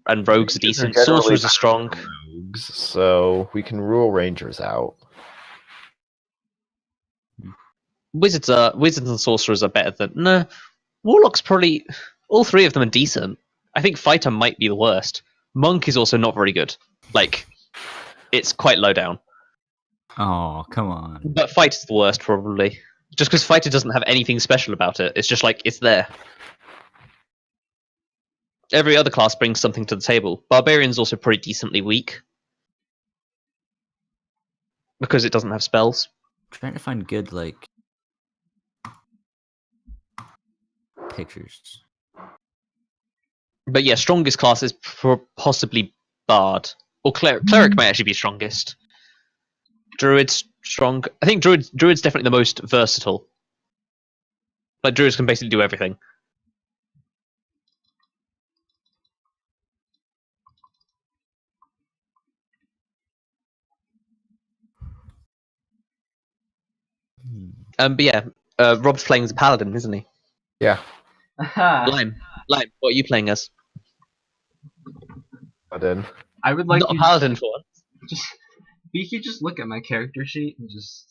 and Rogues are decent. Sorcerers are strong. Rogues, so we can rule Rangers out. Wizards and Sorcerers are better than... No, Warlock's probably... All 3 of them are decent. I think Fighter might be the worst. Monk is also not very good. Like, it's quite low down. Oh, come on. But Fighter's the worst, probably. Just because Fighter doesn't have anything special about it. It's just like, it's there. Every other class brings something to the table. Barbarian's also pretty decently weak. Because it doesn't have spells. I'm trying to find good, like, pictures. But yeah, strongest class is possibly Bard. Or Cleric. Cleric might actually be strongest. Druid's strong. I think Druid's definitely the most versatile. Like, Druids can basically do everything. But yeah, Rob's playing as a Paladin, isn't he? Yeah. Lime, what are you playing as? Paladin. I would like Not a you Paladin for once. you could just look at my character sheet and just...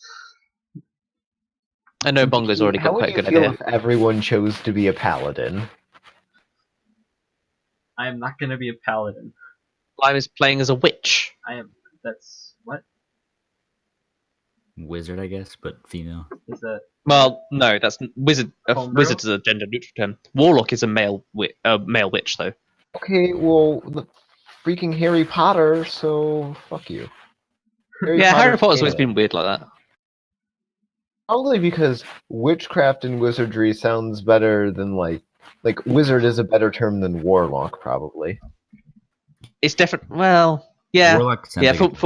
I know Bongo's already got quite a good How would you idea. feel if everyone chose to be a Paladin? I am not gonna be a paladin. Lime is playing as a witch. That's... What? Wizard, I guess, but female. Is that... Well, no, that's wizard. Homebrew? Wizard is a gender neutral term. Warlock is a male witch, though. Okay, well, the freaking Harry Potter, so fuck you. Harry Potter's always canon. been weird like that. Probably because witchcraft and wizardry sounds better than like wizard is a better term than warlock, probably. It's different. Well, yeah, Warlock sounds yeah. like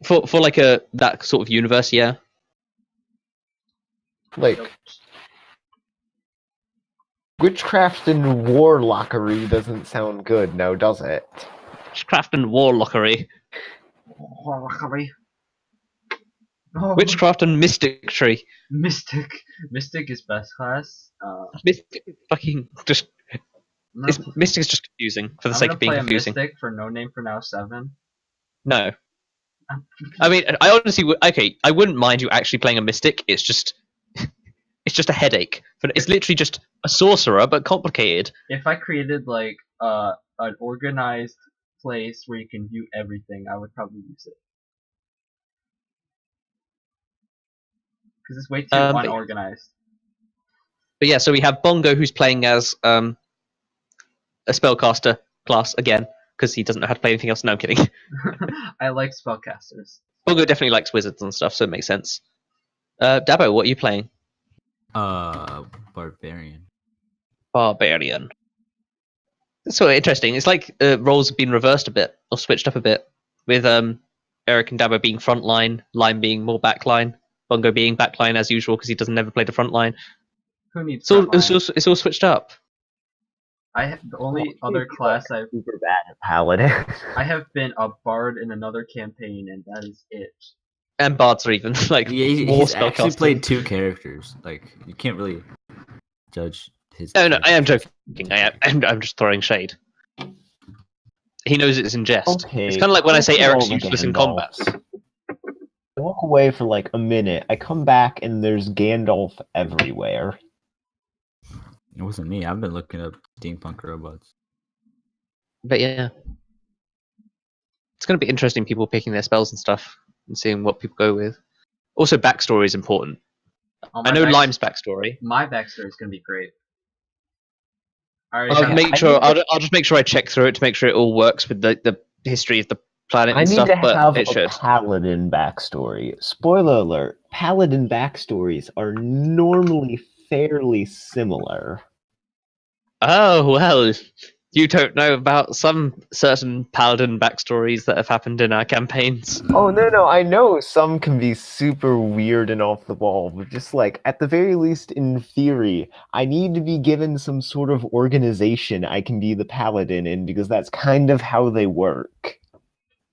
For like that sort of universe, yeah. Like witchcraft and warlockery doesn't sound good, now does it? Witchcraft and warlockery. Oh, Witchcraft and mysticry. Mystic is best class. Mystic is fucking just. I'm Mystic is just confusing for the I'm sake gonna of being play confusing. a Mystic for No Name for Now 7. No. I mean, I honestly would. Okay, I wouldn't mind you actually playing a mystic. It's just a headache. But it's literally just a sorcerer, but complicated. If I created like an organized place where you can view everything, I would probably use it. Because it's way too unorganized. But yeah, so we have Bongo, who's playing as a spellcaster class again, because he doesn't know how to play anything else. No, I'm kidding. I like spellcasters. Bongo definitely likes wizards and stuff, so it makes sense. Dabo, what are you playing? Barbarian. Barbarian. That's sort of interesting. It's like roles have been reversed a bit, or switched up a bit, with Erik and Dabo being frontline, Lime being more backline, Bongo being backline as usual because he doesn't never play the frontline. Who needs It's all switched up. the only other class I've super bad at Paladin. I have been a bard in another campaign, and that is it. And bards are even like more He's actually spellcasting. played 2 characters. Like, you can't really judge his. No, I am characters. joking. I'm just throwing shade. He knows it's in jest. Okay, It's kind of like when I say look at Eric's all the useless in Gandalfs. combat. I walk away for like a minute. I come back and there's Gandalf everywhere. It wasn't me. I've been looking up steampunk robots. But yeah, it's going to be interesting. People picking their spells and stuff, and seeing what people go with. Also, backstory is important. I know Lime's backstory. My backstory is gonna be great. I'll just make sure I check through it to make sure it all works with the history of the planet I and need stuff. to But have it a should. Paladin backstory. Spoiler alert: Paladin backstories are normally fairly similar. Oh, well, you don't know about some certain paladin backstories that have happened in our campaigns. Oh, no, I know some can be super weird and off the wall, but just like, at the very least, in theory, I need to be given some sort of organization I can be the paladin in, because that's kind of how they work.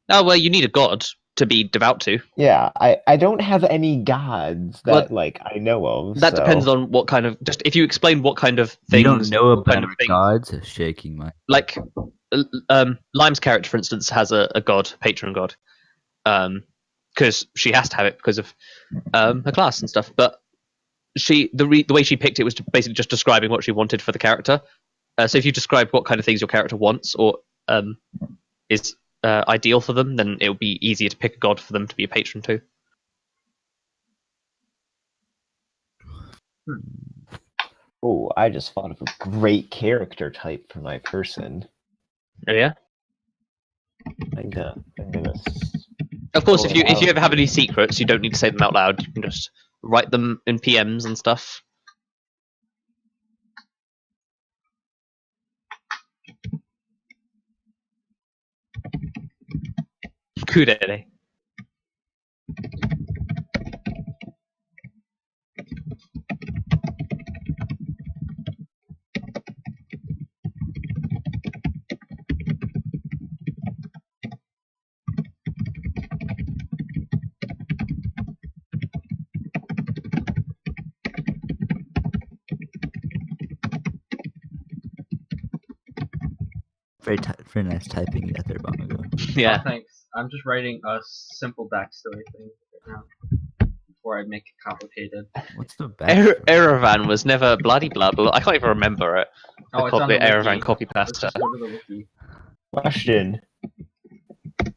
Oh, well, you need a god to be devout to. Yeah, I don't have any gods that, Well, I know of, That so... depends on what kind of. Just if you explain what kind of You don't things. know what kind about of things, gods? Shaking my. like Lime's character, for instance, has a god, patron god, because she has to have it because of her class and stuff. But the way she picked it was basically just describing what she wanted for the character. So if you describe what kind of things your character wants or is ideal for them, then it will be easier to pick a god for them to be a patron to. Oh, I just thought of a great character type for my person. Oh yeah. I'm gonna Of course, if you out. ever have any secrets, you don't need to say them out loud. You can just write them in PMs and stuff. Kudere. Very nice typing you got there, Bongo. Yeah. Oh, thanks. I'm just writing a simple backstory thing right now before I make it complicated. What's the backstory? Erevan was never bloody blah blah. I can't even remember it. Oh, I it's on copy the wiki. Erevan copy Let's pasta. just go to the wiki. Question. Doesn't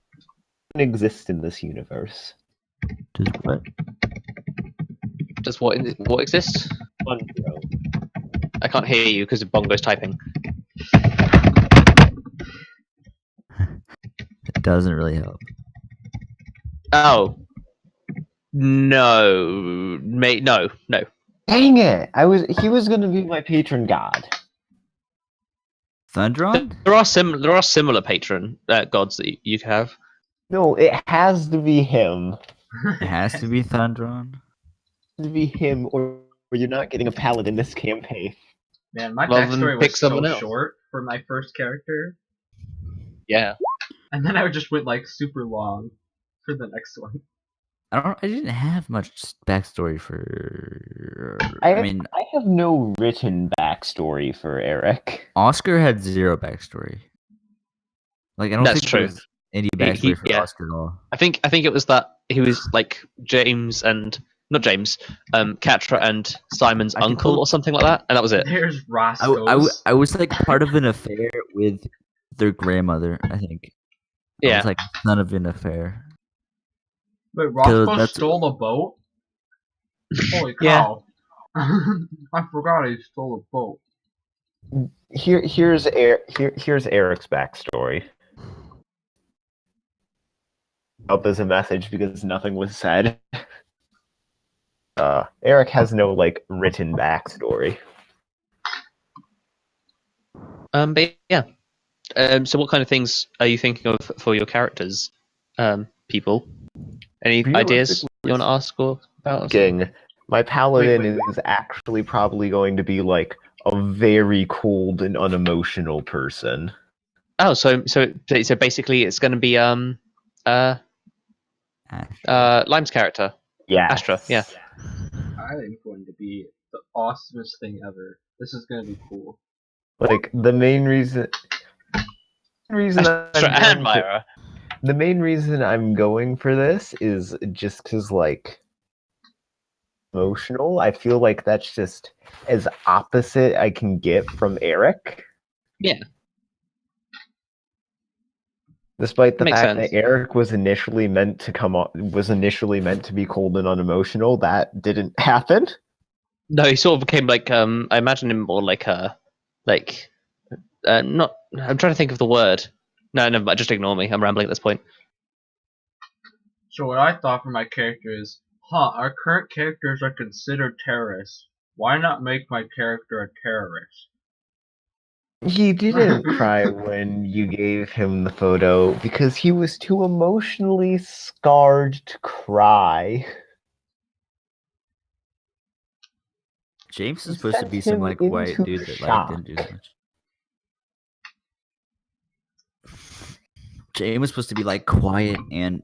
exist in this universe. Does what? Does what exists? Monroe. I can't hear you because of Bongo's typing. It doesn't really help. Oh. No. No. Dang it! He was gonna be my patron god. Thundron? There are similar patron gods that you can have. No, it has to be him. It has to be Thundron. It has to be him, or you're not getting a paladin this campaign. Man, my Well, then backstory pick was so someone else. short for my first character, Yeah. and then I just went like super long for the next one. I didn't have much backstory for. I have no written backstory for Erik. Oscar had zero backstory. Like I don't That's think true. there's any backstory for Oscar at all. I think it was that he was like James and not James, Catra and Simon's uncle or something like that, and that was it. There's Roscoe's. I was like part of an affair with their grandmother. I think. I Yeah. was like son of an affair. Wait, Roscoe that's- stole a boat? Holy Yeah. cow. I forgot he stole a boat. Here's Erik's backstory. Up as a message because nothing was said. Erik has no written backstory. But yeah. So what kind of things are you thinking of for your characters, people? Any ideas you want to ask or about? My paladin Wait. is actually probably going to be a very cold and unemotional person. Oh, so basically it's going to be Lime's character. Yeah. Astra, yeah. I'm going to be the awesomest thing ever. This is going to be cool. The main reason Astra and Myra. The main reason I'm going for this is just because, emotional. I feel like that's just as opposite I can get from Erik. Yeah. Despite the Makes fact sense. that Erik was initially meant to be cold and unemotional, that didn't happen. No, he sort of became I imagine him more not. I'm trying to think of the word. No, just ignore me. I'm rambling at this point. So what I thought for my character is, our current characters are considered terrorists. Why not make my character a terrorist? He didn't cry when you gave him the photo because he was too emotionally scarred to cry. James You is supposed to sent be some him like white into dude that like shock. didn't do that much. James was supposed to be like quiet and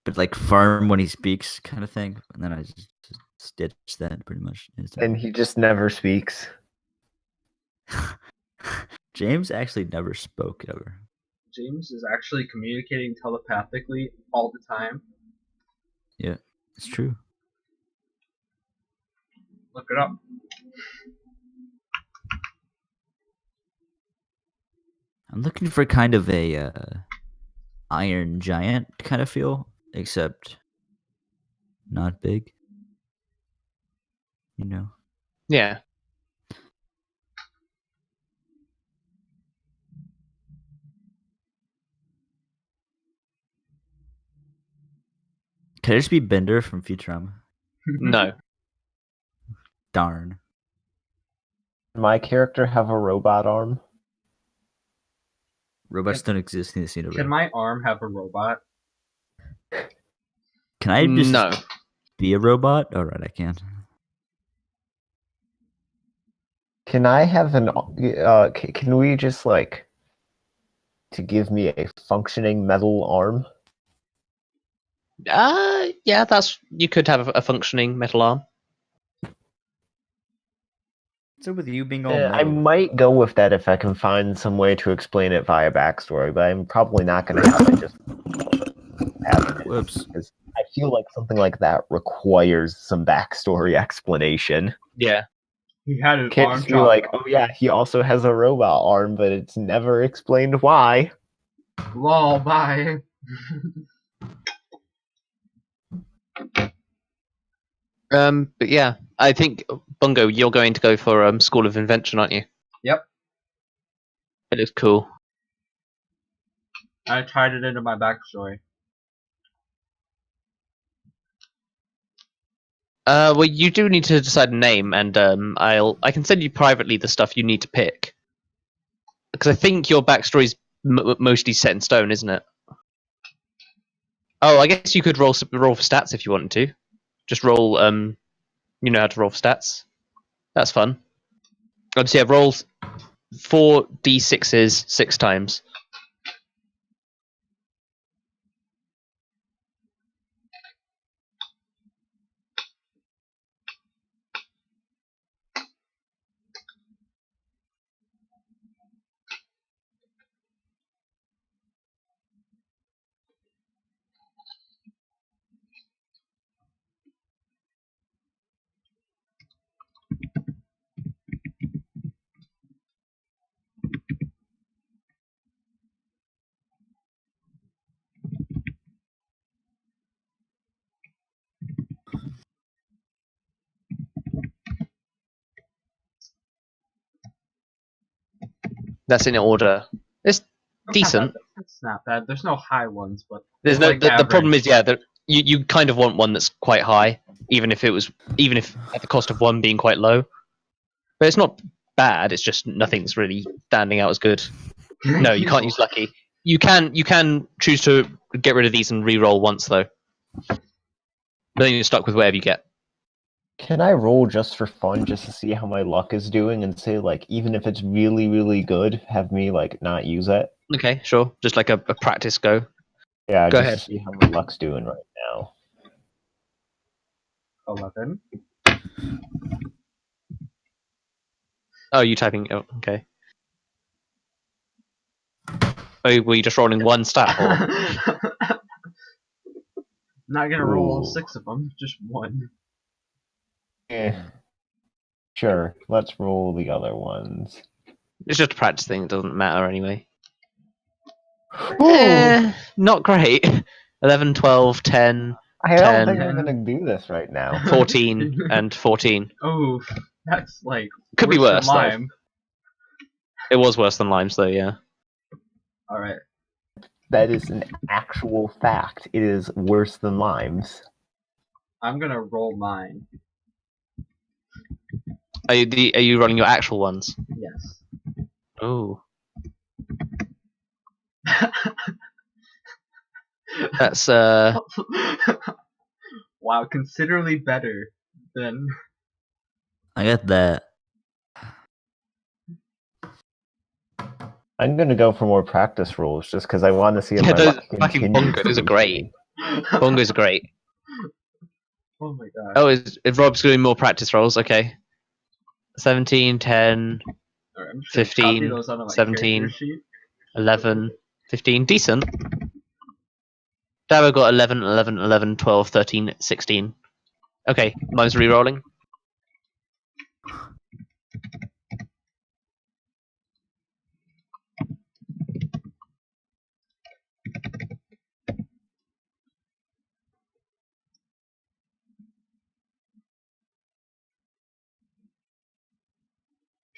but like firm when he speaks, kind of thing. And then I just stitched that pretty much. And he just never speaks. James actually never spoke ever. James is actually communicating telepathically all the time. Yeah, it's true. Look it up. I'm looking for kind of a Iron Giant kind of feel, except not big. You know. Yeah. Could it just be Bender from Futurama? No. Darn. My character have a robot arm? Robots don't exist in this Can universe. my arm have a robot? Can I just No. be a robot? All right, I can. Can I have an? Can we just like to give me a functioning metal arm? Yeah, you could have a functioning metal arm. So with you being all I metal, might go with that if I can find some way to explain it via backstory, but I'm probably not going to have it just have it. whoops. Because I feel like something like that requires some backstory explanation. Yeah. He had an Can't arm just be chop. like, oh yeah, he also has a robot arm, but it's never explained why. Lol, bye. But yeah, I think Bongo, you're going to go for School of Invention, aren't you? Yep. It looks cool. I tied it into my backstory. Well, you do need to decide a name, and I can send you privately the stuff you need to pick, because I think your backstory's mostly set in stone, isn't it? Oh, I guess you could roll for stats if you wanted to. Just roll. You know how to roll for stats. That's fun. So yeah, roll 4d6s 6 times. That's in order. It's decent. It's not bad. There's no high ones, but There's no. like The problem average. is, yeah, that you kind of want one that's quite high, even if at the cost of one being quite low. But it's not bad. It's just nothing's really standing out as good. No, you can't use lucky. You can choose to get rid of these and re-roll once though. But then you're stuck with whatever you get. Can I roll just for fun, just to see how my luck is doing, and say, like, even if it's really, really good, have me, like, not use it? Okay, sure. Just like a practice go. Yeah, Go just ahead. to see how my luck's doing right now. 11. Oh, you typing? Oh, okay. Oh, were you just rolling one stat? Or? Not gonna roll all Ooh. 6 of them, just one. Sure, let's roll the other ones. It's just a practice thing. It doesn't matter anyway. Ooh. Not great. 11, 12, 10, I don't 10, think I'm gonna do this right now. 14, and 14. Oof, that's like Could be worse, than though. lime. It was worse than limes, though, yeah. Alright. That is an actual fact. It is worse than limes. I'm gonna roll mine. Are you rolling your actual ones? Yes. Oh, that's Wow, considerably better than. I got that. I'm gonna go for more practice rolls just because I want to see if yeah. my Those luck fucking continues. bongos are to great. improve. Bongo's are great. Oh my god. Oh, if Rob's doing more practice rolls, okay. 17, 10, Alright, I'm just gonna copy 15, those onto my 17, character sheet. 11, 15. Decent. Dabo got 11, 11, 11, 12, 13, 16. Okay, mine's re-rolling.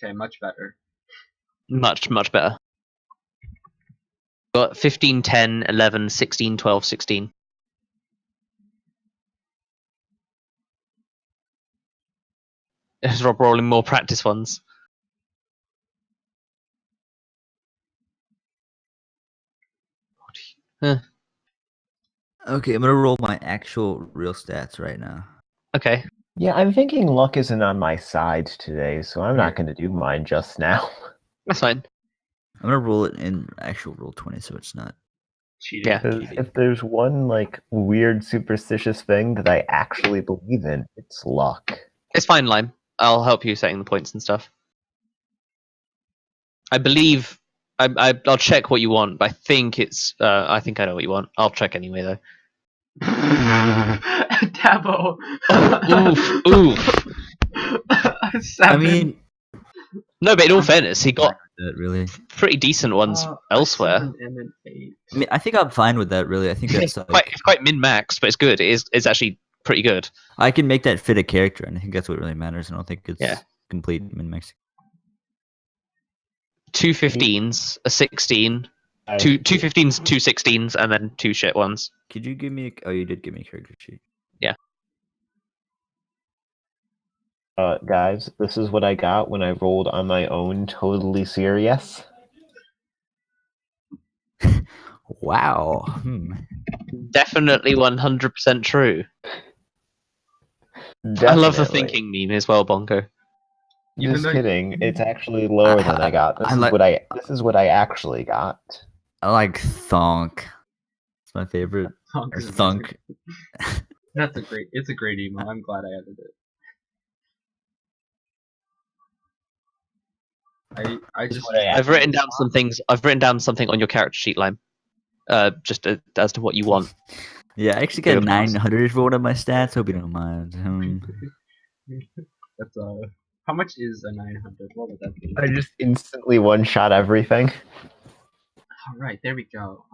Okay, much better. Much, much better. Got 15, 10, 11, 16, 12, 16. Is Rob rolling more practice ones? Huh. Okay, I'm gonna roll my actual real stats right now. Okay. Yeah, I'm thinking luck isn't on my side today, so I'm Yeah. not going to do mine just now. That's fine. I'm gonna roll it in actual roll 20, so it's not. Cheating. Yeah. 'Cause if there's one like weird superstitious thing that I actually believe in, it's luck. It's fine, Lime. I'll help you setting the points and stuff. I believe I'll check what you want, but I think it's I think I know what you want. I'll check anyway though. Dabo. Oof, oof. I 7. mean, No, but in all fairness, he got that really. pretty decent ones elsewhere. 7 and an 8. I mean, I think I'm fine with that. Really, I think that's like It's quite min-maxed, but it's good. It's actually pretty good. I can make that fit a character, and I think that's what really matters. I don't think it's Yeah. complete min max. 2 15s, a 16, two 15s, 2 16s, and then 2 shit ones. Could you give me? Oh, you did give me a character sheet. Guys, this is what I got when I rolled on my own. Totally serious. Wow. Definitely 100% true. Definitely. I love the thinking meme as well, Bongo. Even Just though kidding. It's actually lower than I got. This is what I actually got. I like Thonk. It's my favorite. Thunk Or is Thunk. amazing. It's a great emo. I'm glad I added it. I just I've written down some things. I've written down something on your character sheet, Lime. Just as to what you want. Yeah, I actually Good. got 900 for one of my stats. Hope you don't mind. That's how much is a 900? What would that be? I just instantly one-shot everything. All right, there we go.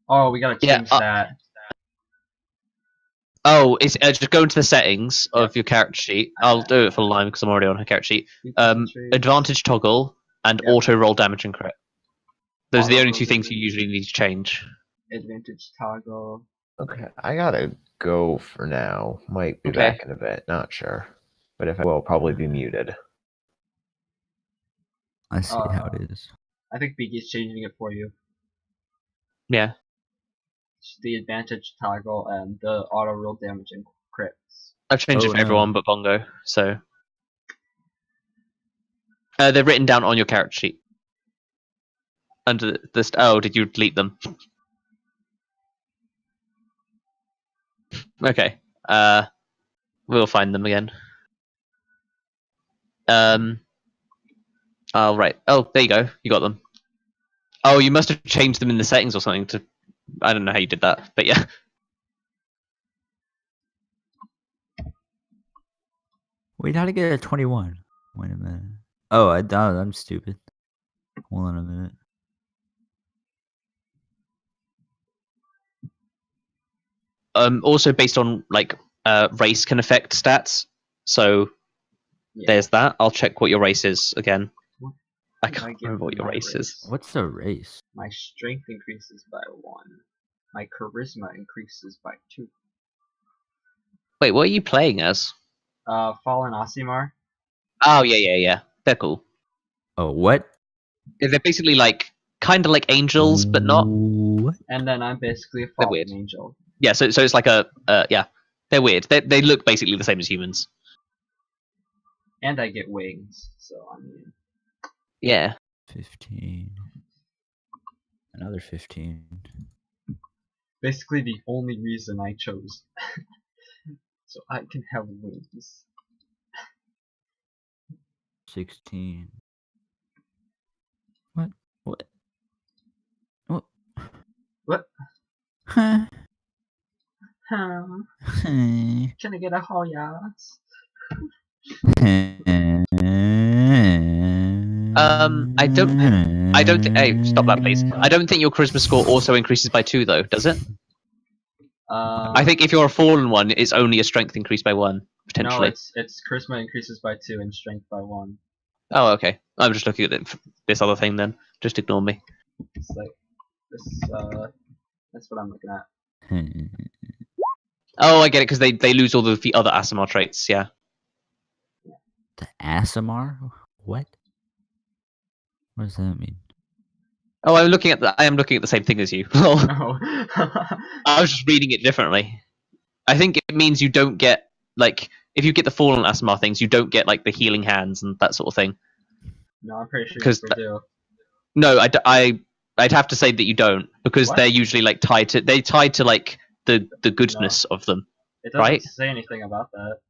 Oh, we gotta Yeah, change that. Oh, it's just go into the settings of your character sheet. I'll do it for Lime because I'm already on her character sheet. Advantage toggle and Yep. auto roll damage and crit. Those are the Auto only roll two things you damage. usually need to change. Advantage toggle. Okay, I gotta go for now. Might be Okay. back in a bit. Not sure. But if I will, probably be muted. I see how it is. I think Biggie's changing it for you. Yeah. It's the advantage toggle and the auto roll damage and crits. I've changed it Oh, for no. everyone but Bongo, so they're written down on your character sheet. Under the oh, did you delete them? Okay. We'll find them again. Oh right. Oh, there you go. You got them. Oh, you must have changed them in the settings or something to. I don't know how you did that, but yeah. Wait, how to get a 21? Wait a minute. Oh, I'm stupid. Hold on a minute. Also based on like race can affect stats. So Yeah. there's that. I'll check what your race is again. I did I can't get remember what for your my race is. What's the race? My strength increases by 1. My charisma increases by 2. Wait, what are you playing as? Fallen Osimar. Oh yeah. They're cool. Oh, what? They're basically like kind of like angels, but not. What? And then I'm basically a They're fallen weird. angel. Yeah, so it's like a yeah. They're weird. They look basically the same as humans. And I get wings, so I mean... Yeah. 15. Another 15. Basically the only reason I chose. So I can have wings. 16. What? What? What? What? Huh? Can I get a Hoyas? I don't think. Hey, stop that, please. I don't think your charisma score also increases by 2, though, does it? I think if you're a fallen one, it's only a strength increase by 1 potentially. No, it's charisma increases by 2 and strength by 1. Oh, okay. I'm just looking at this other thing then. Just ignore me. It's like this. That's what I'm looking at. Oh, I get it because they lose all the other Asimar traits. Yeah. The Asimar? What? What does that mean? Oh, I am looking at the same thing as you. No. I was just reading it differently. I think it means you don't get like if you get the fallen Asimar things, you don't get like the healing hands and that sort of thing. No, I'm pretty sure 'Cause you do. No, I'd have to say that you don't because What? they're usually like tied to like the goodness of them. It doesn't Right? say anything about that.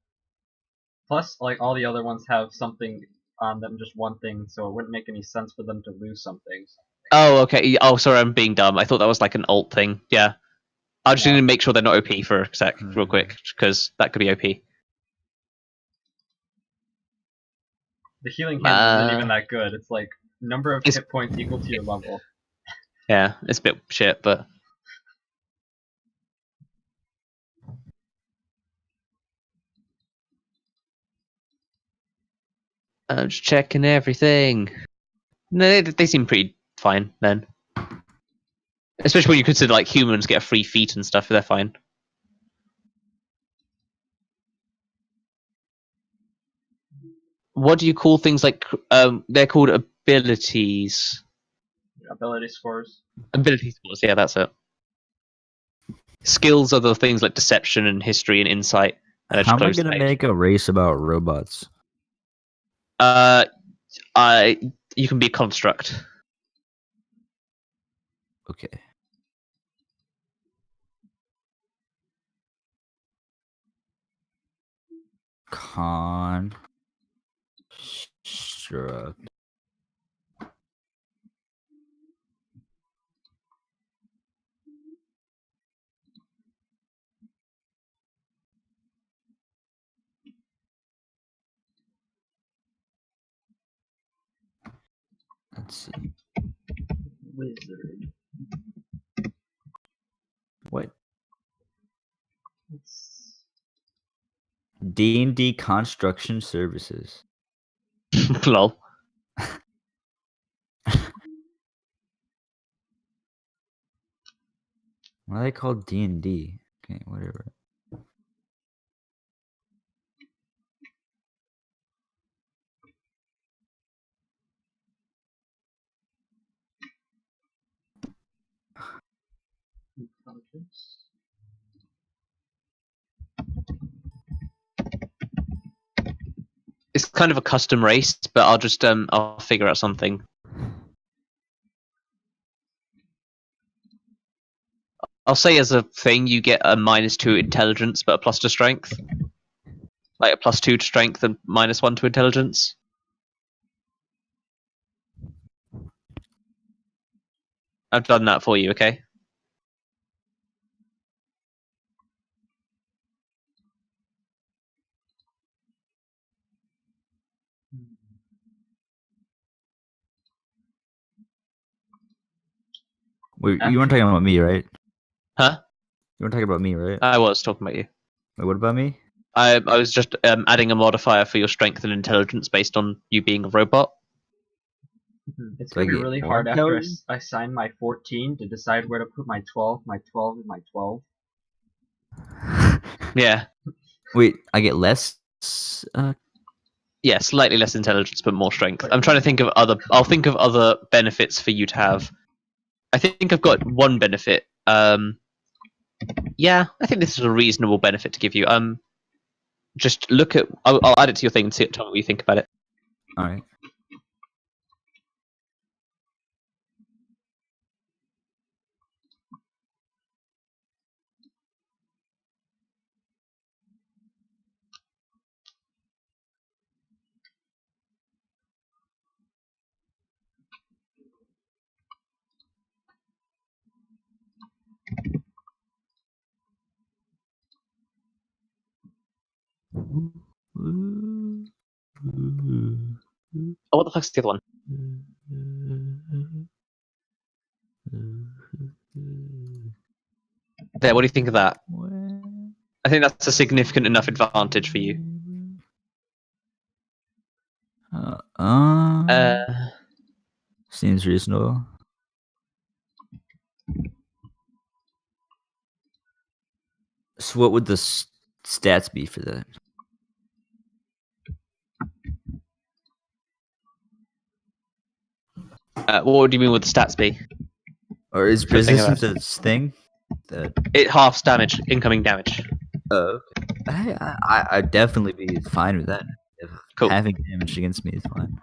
Plus, like all the other ones have something on them, just one thing, so it wouldn't make any sense for them to lose something. Oh, okay. Oh, sorry, I'm being dumb. I thought that was like an alt thing. Yeah. I just No. need to make sure they're not OP for a sec, real quick, because that could be OP. The healing hand isn't even that good. It's like number of hit points equal to your level. Yeah, it's a bit shit, but I'm just checking everything. No, they seem pretty fine then. Especially when you consider like humans get free feet and stuff, they're fine. What do you call things like? They're called abilities. Ability scores. Ability scores. Yeah, that's it. Skills are the things like deception and history and insight. And How am I gonna make a race about robots? You can be a construct. Okay. Construct. Let's see. Wizard. What? It's... D&D construction services. Lol. Why are they called D&D? Okay, whatever. Intelligence. It's kind of a custom race, but I'll figure out something. I'll say as a thing, you get a -2 intelligence, but a +2 strength. Like a +2 to strength and -1 to intelligence. I've done that for you, okay? Wait, you weren't talking about me, right? Huh? You weren't talking about me, right? I was talking about you. Wait, what about me? I was just adding a modifier for your strength and intelligence based on you being a robot. It's Do I gonna be get really more hard after intelligence? I sign my 14 to decide where to put my 12, my 12, and my 12. Yeah. Wait, I get less Yeah, slightly less intelligence, but more strength. I'm trying to think of other. I'll think of other benefits for you to have. I think I've got one benefit. Yeah, I think this is a reasonable benefit to give you. Just look at. I'll add it to your thing and tell me what you think about it. All right. Oh, what the fuck's the other one? There. What do you think of that? I think that's a significant enough advantage for you. Seems reasonable. So what would the stats be for that? What do you mean with the stats be? Or is Good thing resistance about a thing? That It halves damage, incoming damage. I'd definitely be fine with that. If Cool. having damage against me is fine.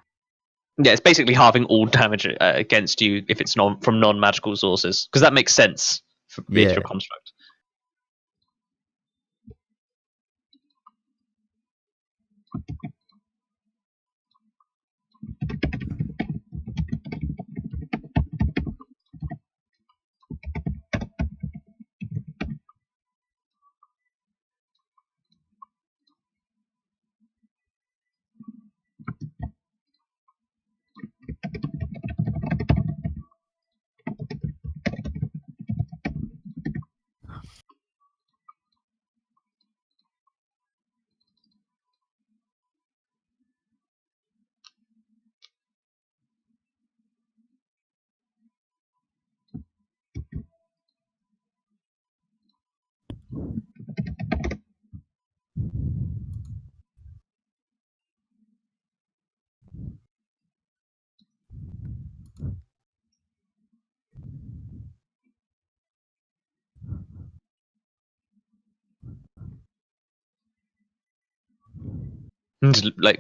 Yeah, it's basically halving all damage against you if it's from non-magical sources, because that makes sense for your construct.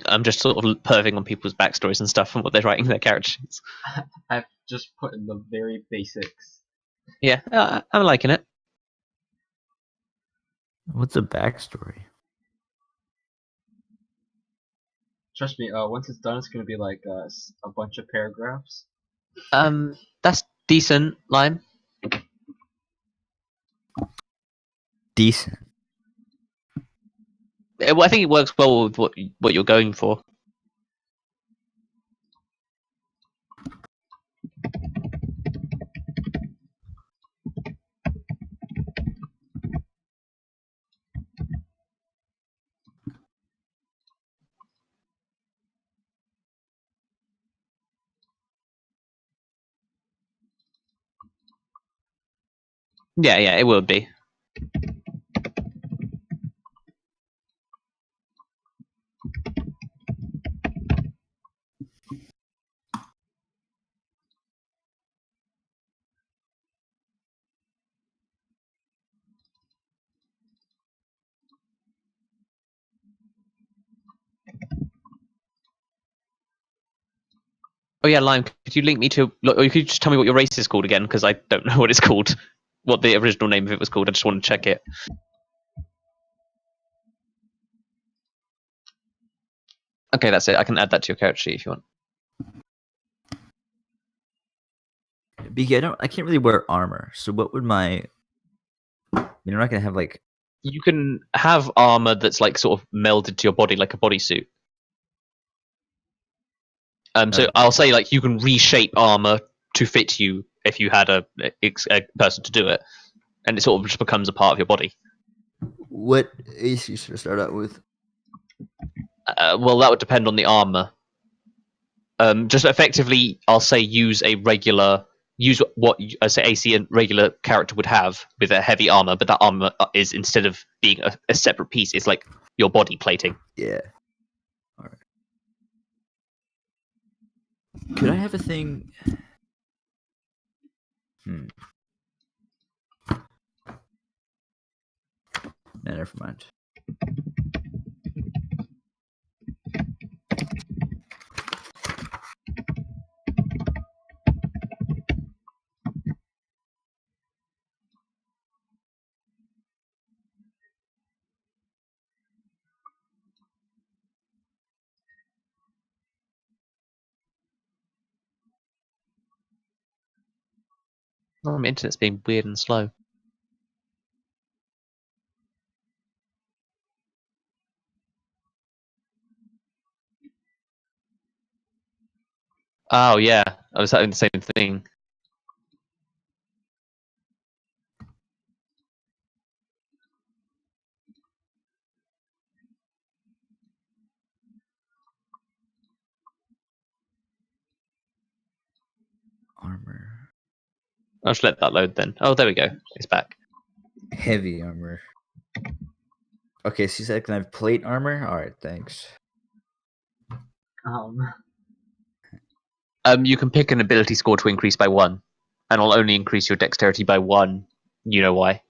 I'm just sort of perving on people's backstories and stuff and what they're writing in their character sheets. I've just put in the very basics. Yeah, I'm liking it. What's a backstory? Trust me, once it's done, it's gonna be like a bunch of paragraphs. That's decent, Lime. Decent. Well, I think it works well with what you're going for. Yeah, it will be. Oh yeah, Lime, could you link me to, or you could just tell me what your race is called again, because I don't know what it's called. What the original name of it was called. I just want to check it. Okay, that's it. I can add that to your character sheet if you want. BK, I can't really wear armor. So what would my... You're not gonna have like... You can have armor that's like sort of melded to your body, like a bodysuit. So I'll say like you can reshape armor to fit you if you had a person to do it, and it sort of just becomes a part of your body. What AC should I start out with? Well, that would depend on the armor. Just effectively, I'll say use what I say AC and regular character would have with a heavy armor, but that armor is, instead of being a separate piece, it's like your body plating. Yeah. All right. Could I have a thing? No, never mind. Oh, my internet's being weird and slow. Oh yeah, I was having the same thing. Armor. I'll just let that load then. Oh, there we go. It's back. Heavy armor. Okay, so you said can I have plate armor? Alright, thanks. You can pick an ability score to increase by 1, and it'll only increase your dexterity by 1. You know why?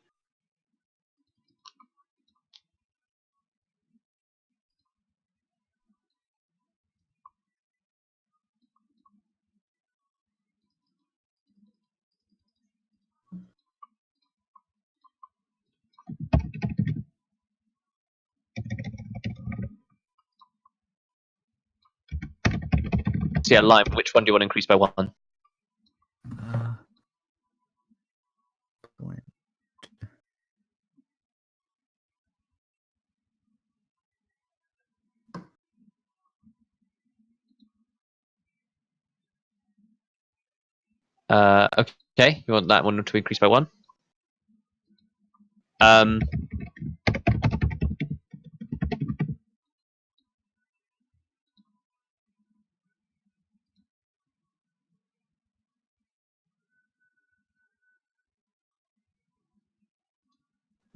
So yeah, Lime, which one do you want to increase by 1? Point. Okay, you want that one to increase by 1?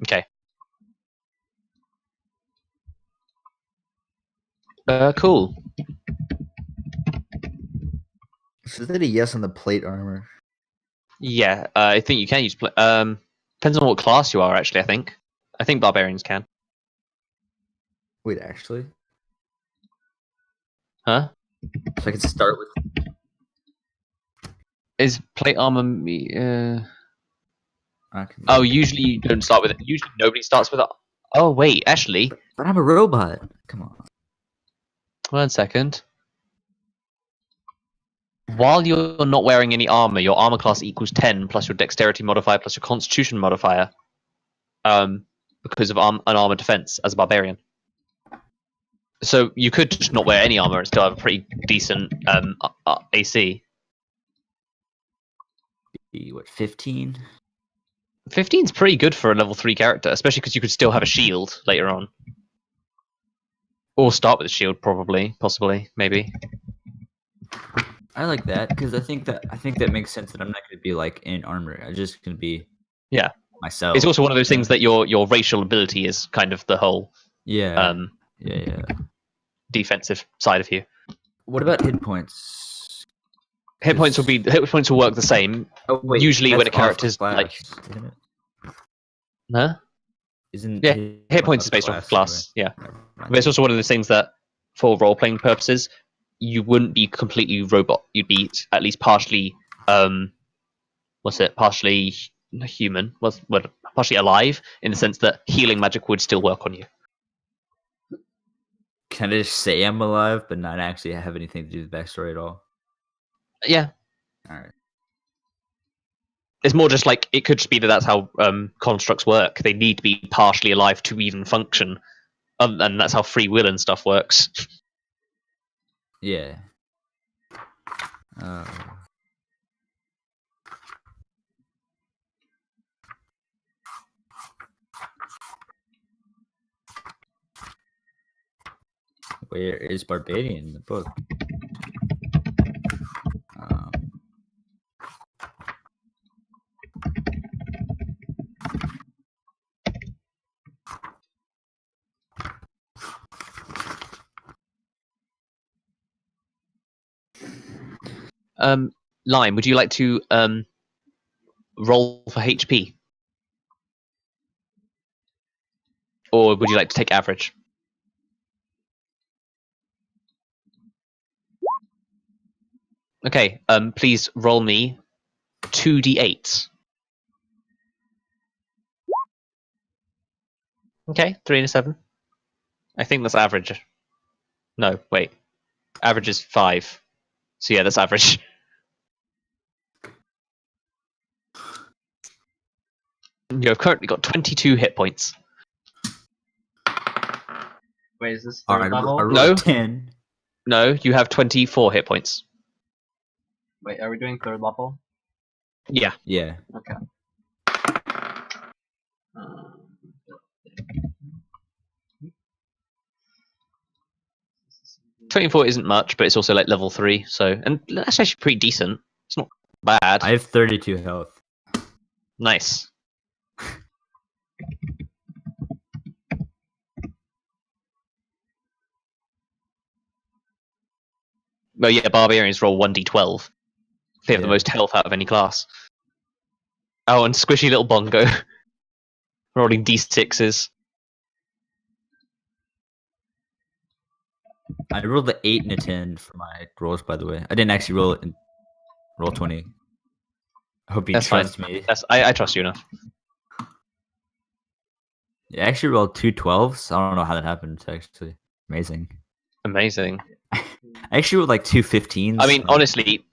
Okay. Cool. So is that a yes on the plate armor? Yeah, I think you can use. Depends on what class you are. Actually, I think barbarians can. Wait, actually? Huh? So I can start with. Is plate armor? Okay. Oh, usually you don't start with it. Usually nobody starts with it. Oh wait, actually, But I'm a robot. Come on. 1 second. While you're not wearing any armor, your armor class equals 10 plus your dexterity modifier plus your constitution modifier. Because of an armor defense as a barbarian. So you could just not wear any armor and still have a pretty decent AC. What, 15? 15's pretty good for a level 3 character, especially because you could still have a shield later on. Or start with a shield, probably, possibly, maybe. I like that because I think that makes sense that I'm not going to be like in armor. I'm just going to be myself. It's also one of those things that your racial ability is kind of the whole yeah defensive side of you. What about hit points? Hit points will work the same. Oh wait, usually when a character's class, like, isn't it? huh? Isn't hit points is based off class. Anyway? Yeah, but it's also one of those things that, for role playing purposes, you wouldn't be completely robot. You'd be at least partially, partially human, partially alive, in the sense that healing magic would still work on you. Can I just say I'm alive, but not actually have anything to do with the backstory at all? Yeah. All right. It's more just like it could just be that that's how constructs work. They need to be partially alive to even function, and that's how free will and stuff works. Yeah. Where is Barbarian in the book? Lime, would you like to roll for HP, or would you like to take average? Okay. Please roll me 2d8s. Okay, 3 and a 7. I think that's average. No, wait. Average is 5. So yeah, that's average. You have currently got 22 hit points. Wait, is this All third right, level? I rolled No. a 10. No, you have 24 hit points. Wait, are we doing third level? Yeah. Yeah. Okay. Um, 24 isn't much, but it's also like level 3, so and that's actually pretty decent. It's not bad. I have 32 health. Nice. Well, yeah, barbarians roll 1d12. They have the Yeah. most health out of any class. Oh, and squishy little Bongo rolling d6s. I rolled the 8 and a 10 for my rolls, by the way. I didn't actually roll it in roll 20. I hope you That's fine. trust me. I trust you enough. Yeah, I actually rolled 2 12s. I don't know how that happened. It's actually amazing. Amazing. I actually rolled like 2 15s. I mean, honestly,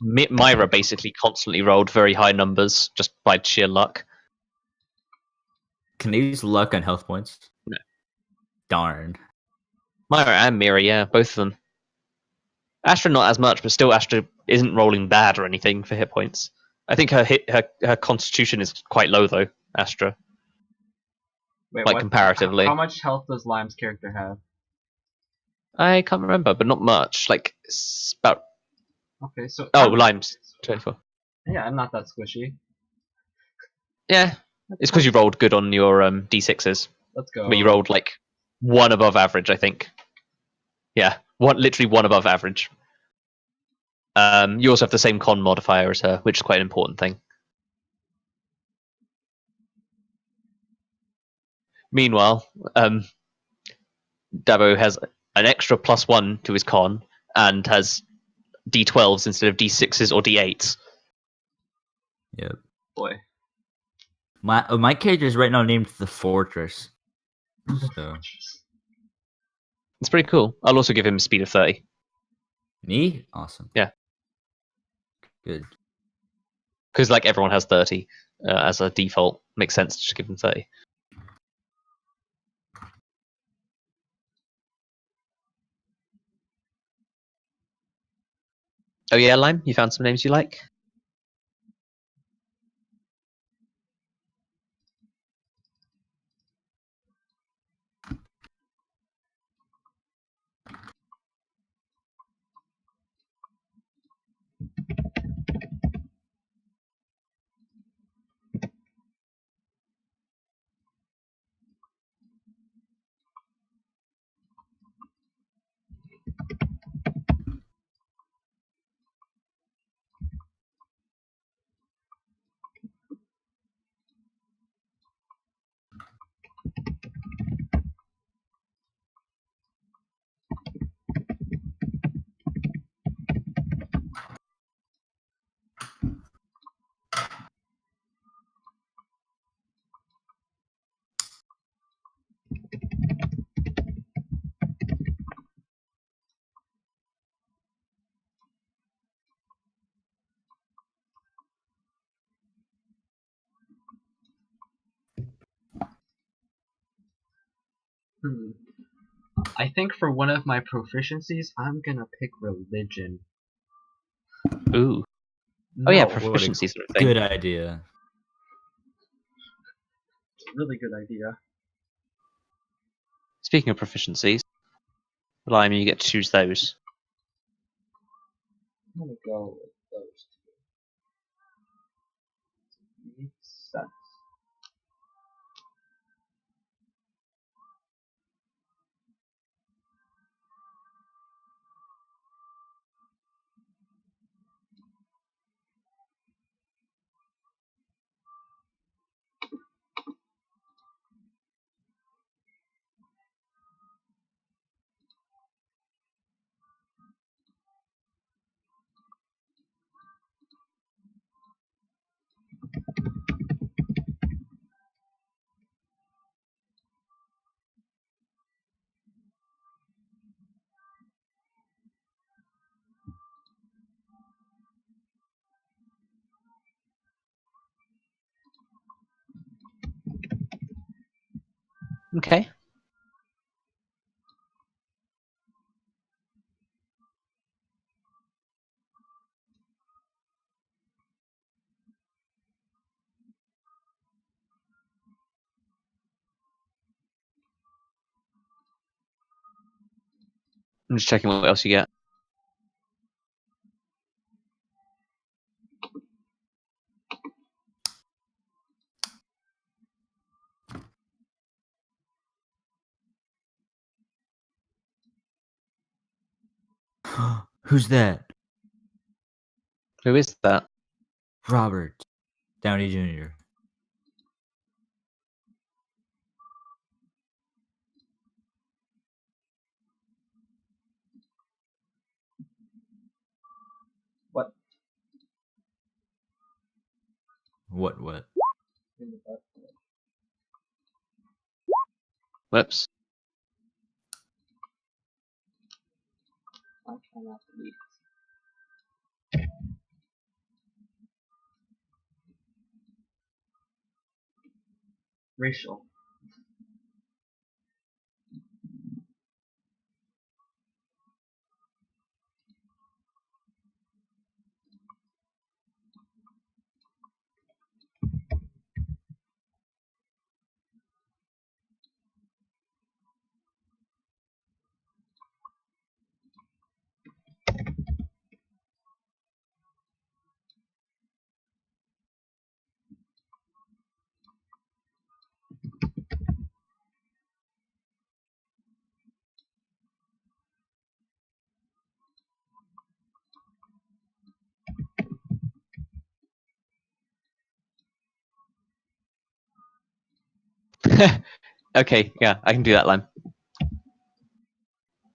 Myra basically constantly rolled very high numbers just by sheer luck. Can they use luck on health points? No. Darn. Myra and Mira, yeah, both of them. Astra not as much, but still Astra isn't rolling bad or anything for hit points. I think her constitution is quite low though, Astra. wait, Like what? comparatively. How much health does Lime's character have? I can't remember, but not much. Like about Okay, so Lime's 24. Yeah, I'm not that squishy. Yeah. It's because you rolled good on your D6s. Let's go. But you rolled like one above average, I think. Yeah. Literally one above average. You also have the same con modifier as her, which is quite an important thing. Meanwhile, Dabo has an extra +1 to his con and has D12s instead of D6s or D8s. Yep. Boy. My character is right now named the Fortress. So It's pretty cool. I'll also give him a speed of 30. me? Awesome. Yeah. Good. Because like everyone has 30 as a default. Makes sense to just give him 30. Oh yeah, Lime, you found some names you like? I think for one of my proficiencies, I'm gonna pick religion. Ooh. Oh yeah, No, proficiency sort of thing. Good idea. it's a really good idea. Speaking of proficiencies, Lime, you get to choose those. I'm gonna go with those two. Makes sense. Okay. I'm just checking what else you get. Who's that? Who is that? Robert Downey Jr. What? What? Whoops. I cannot believe racial. Okay, yeah, I can do that line.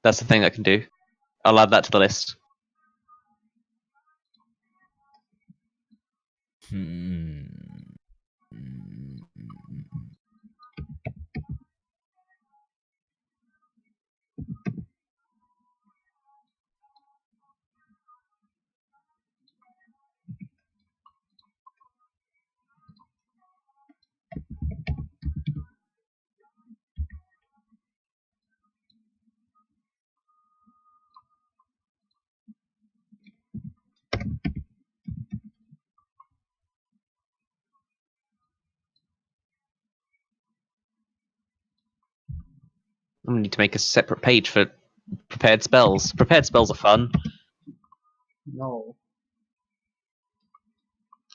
That's the thing I can do. I'll add that to the list. I need to make a separate page for prepared spells. Prepared spells are fun. No.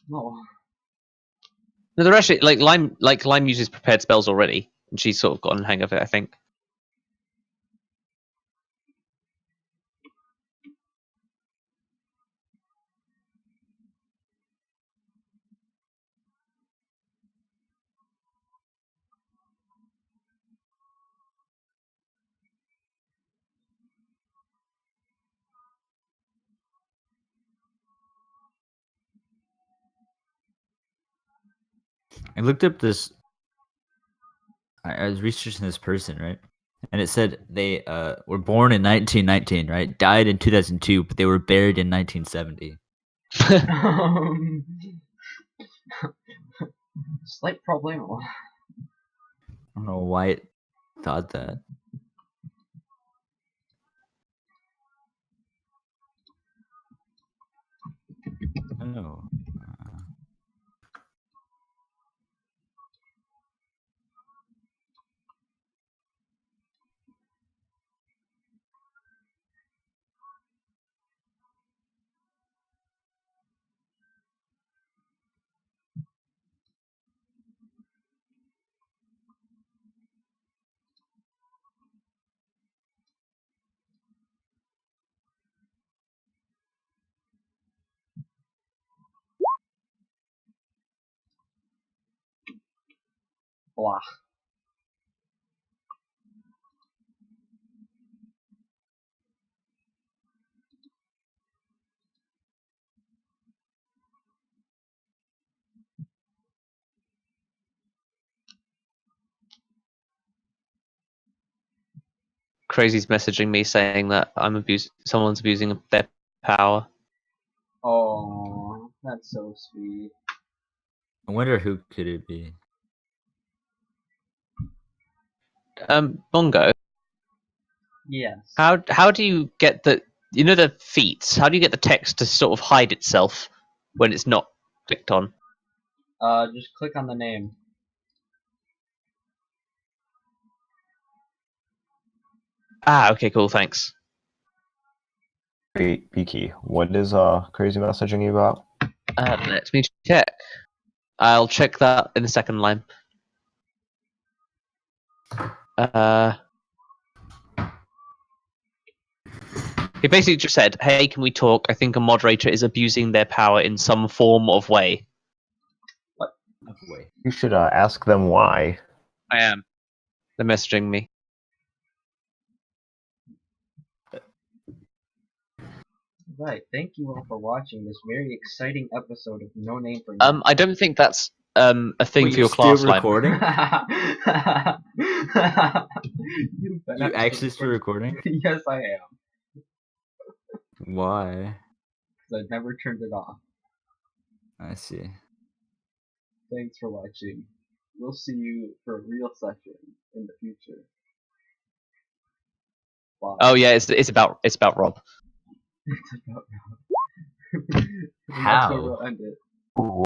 No. No, they're actually Lime uses prepared spells already, and she's sort of gotten the hang of it, I think. I looked up this. I was researching this person, right? And it said they were born in 1919, right? Died in 2002, but they were buried in 1970. Slight problem. I don't know why it thought that. Oh. Blah. Crazy's messaging me saying that someone's abusing their power. Oh, that's so sweet. I wonder who could it be. Bongo, Yes. how do you get the the feats? How do you get the text to sort of hide itself when it's not clicked on? Just click on the name. Ah, okay, cool, thanks. Wait, Beaky, what is crazy messaging you about? Let me check. I'll check that in the second line. He basically just said, "Hey, can we talk? I think a moderator is abusing their power in some form of way." You should ask them why. I am. They're messaging me. Right. Thank you all for watching this very exciting episode of No Name for I don't think that's a thing Wait, for your you're still class line. recording? You You actually still recording? Yes, I am. Why? Because I never turned it off. I see. Thanks for watching. We'll see you for a real session in the future. Bye. Oh yeah, it's about Rob. That's where we'll end it. Ooh.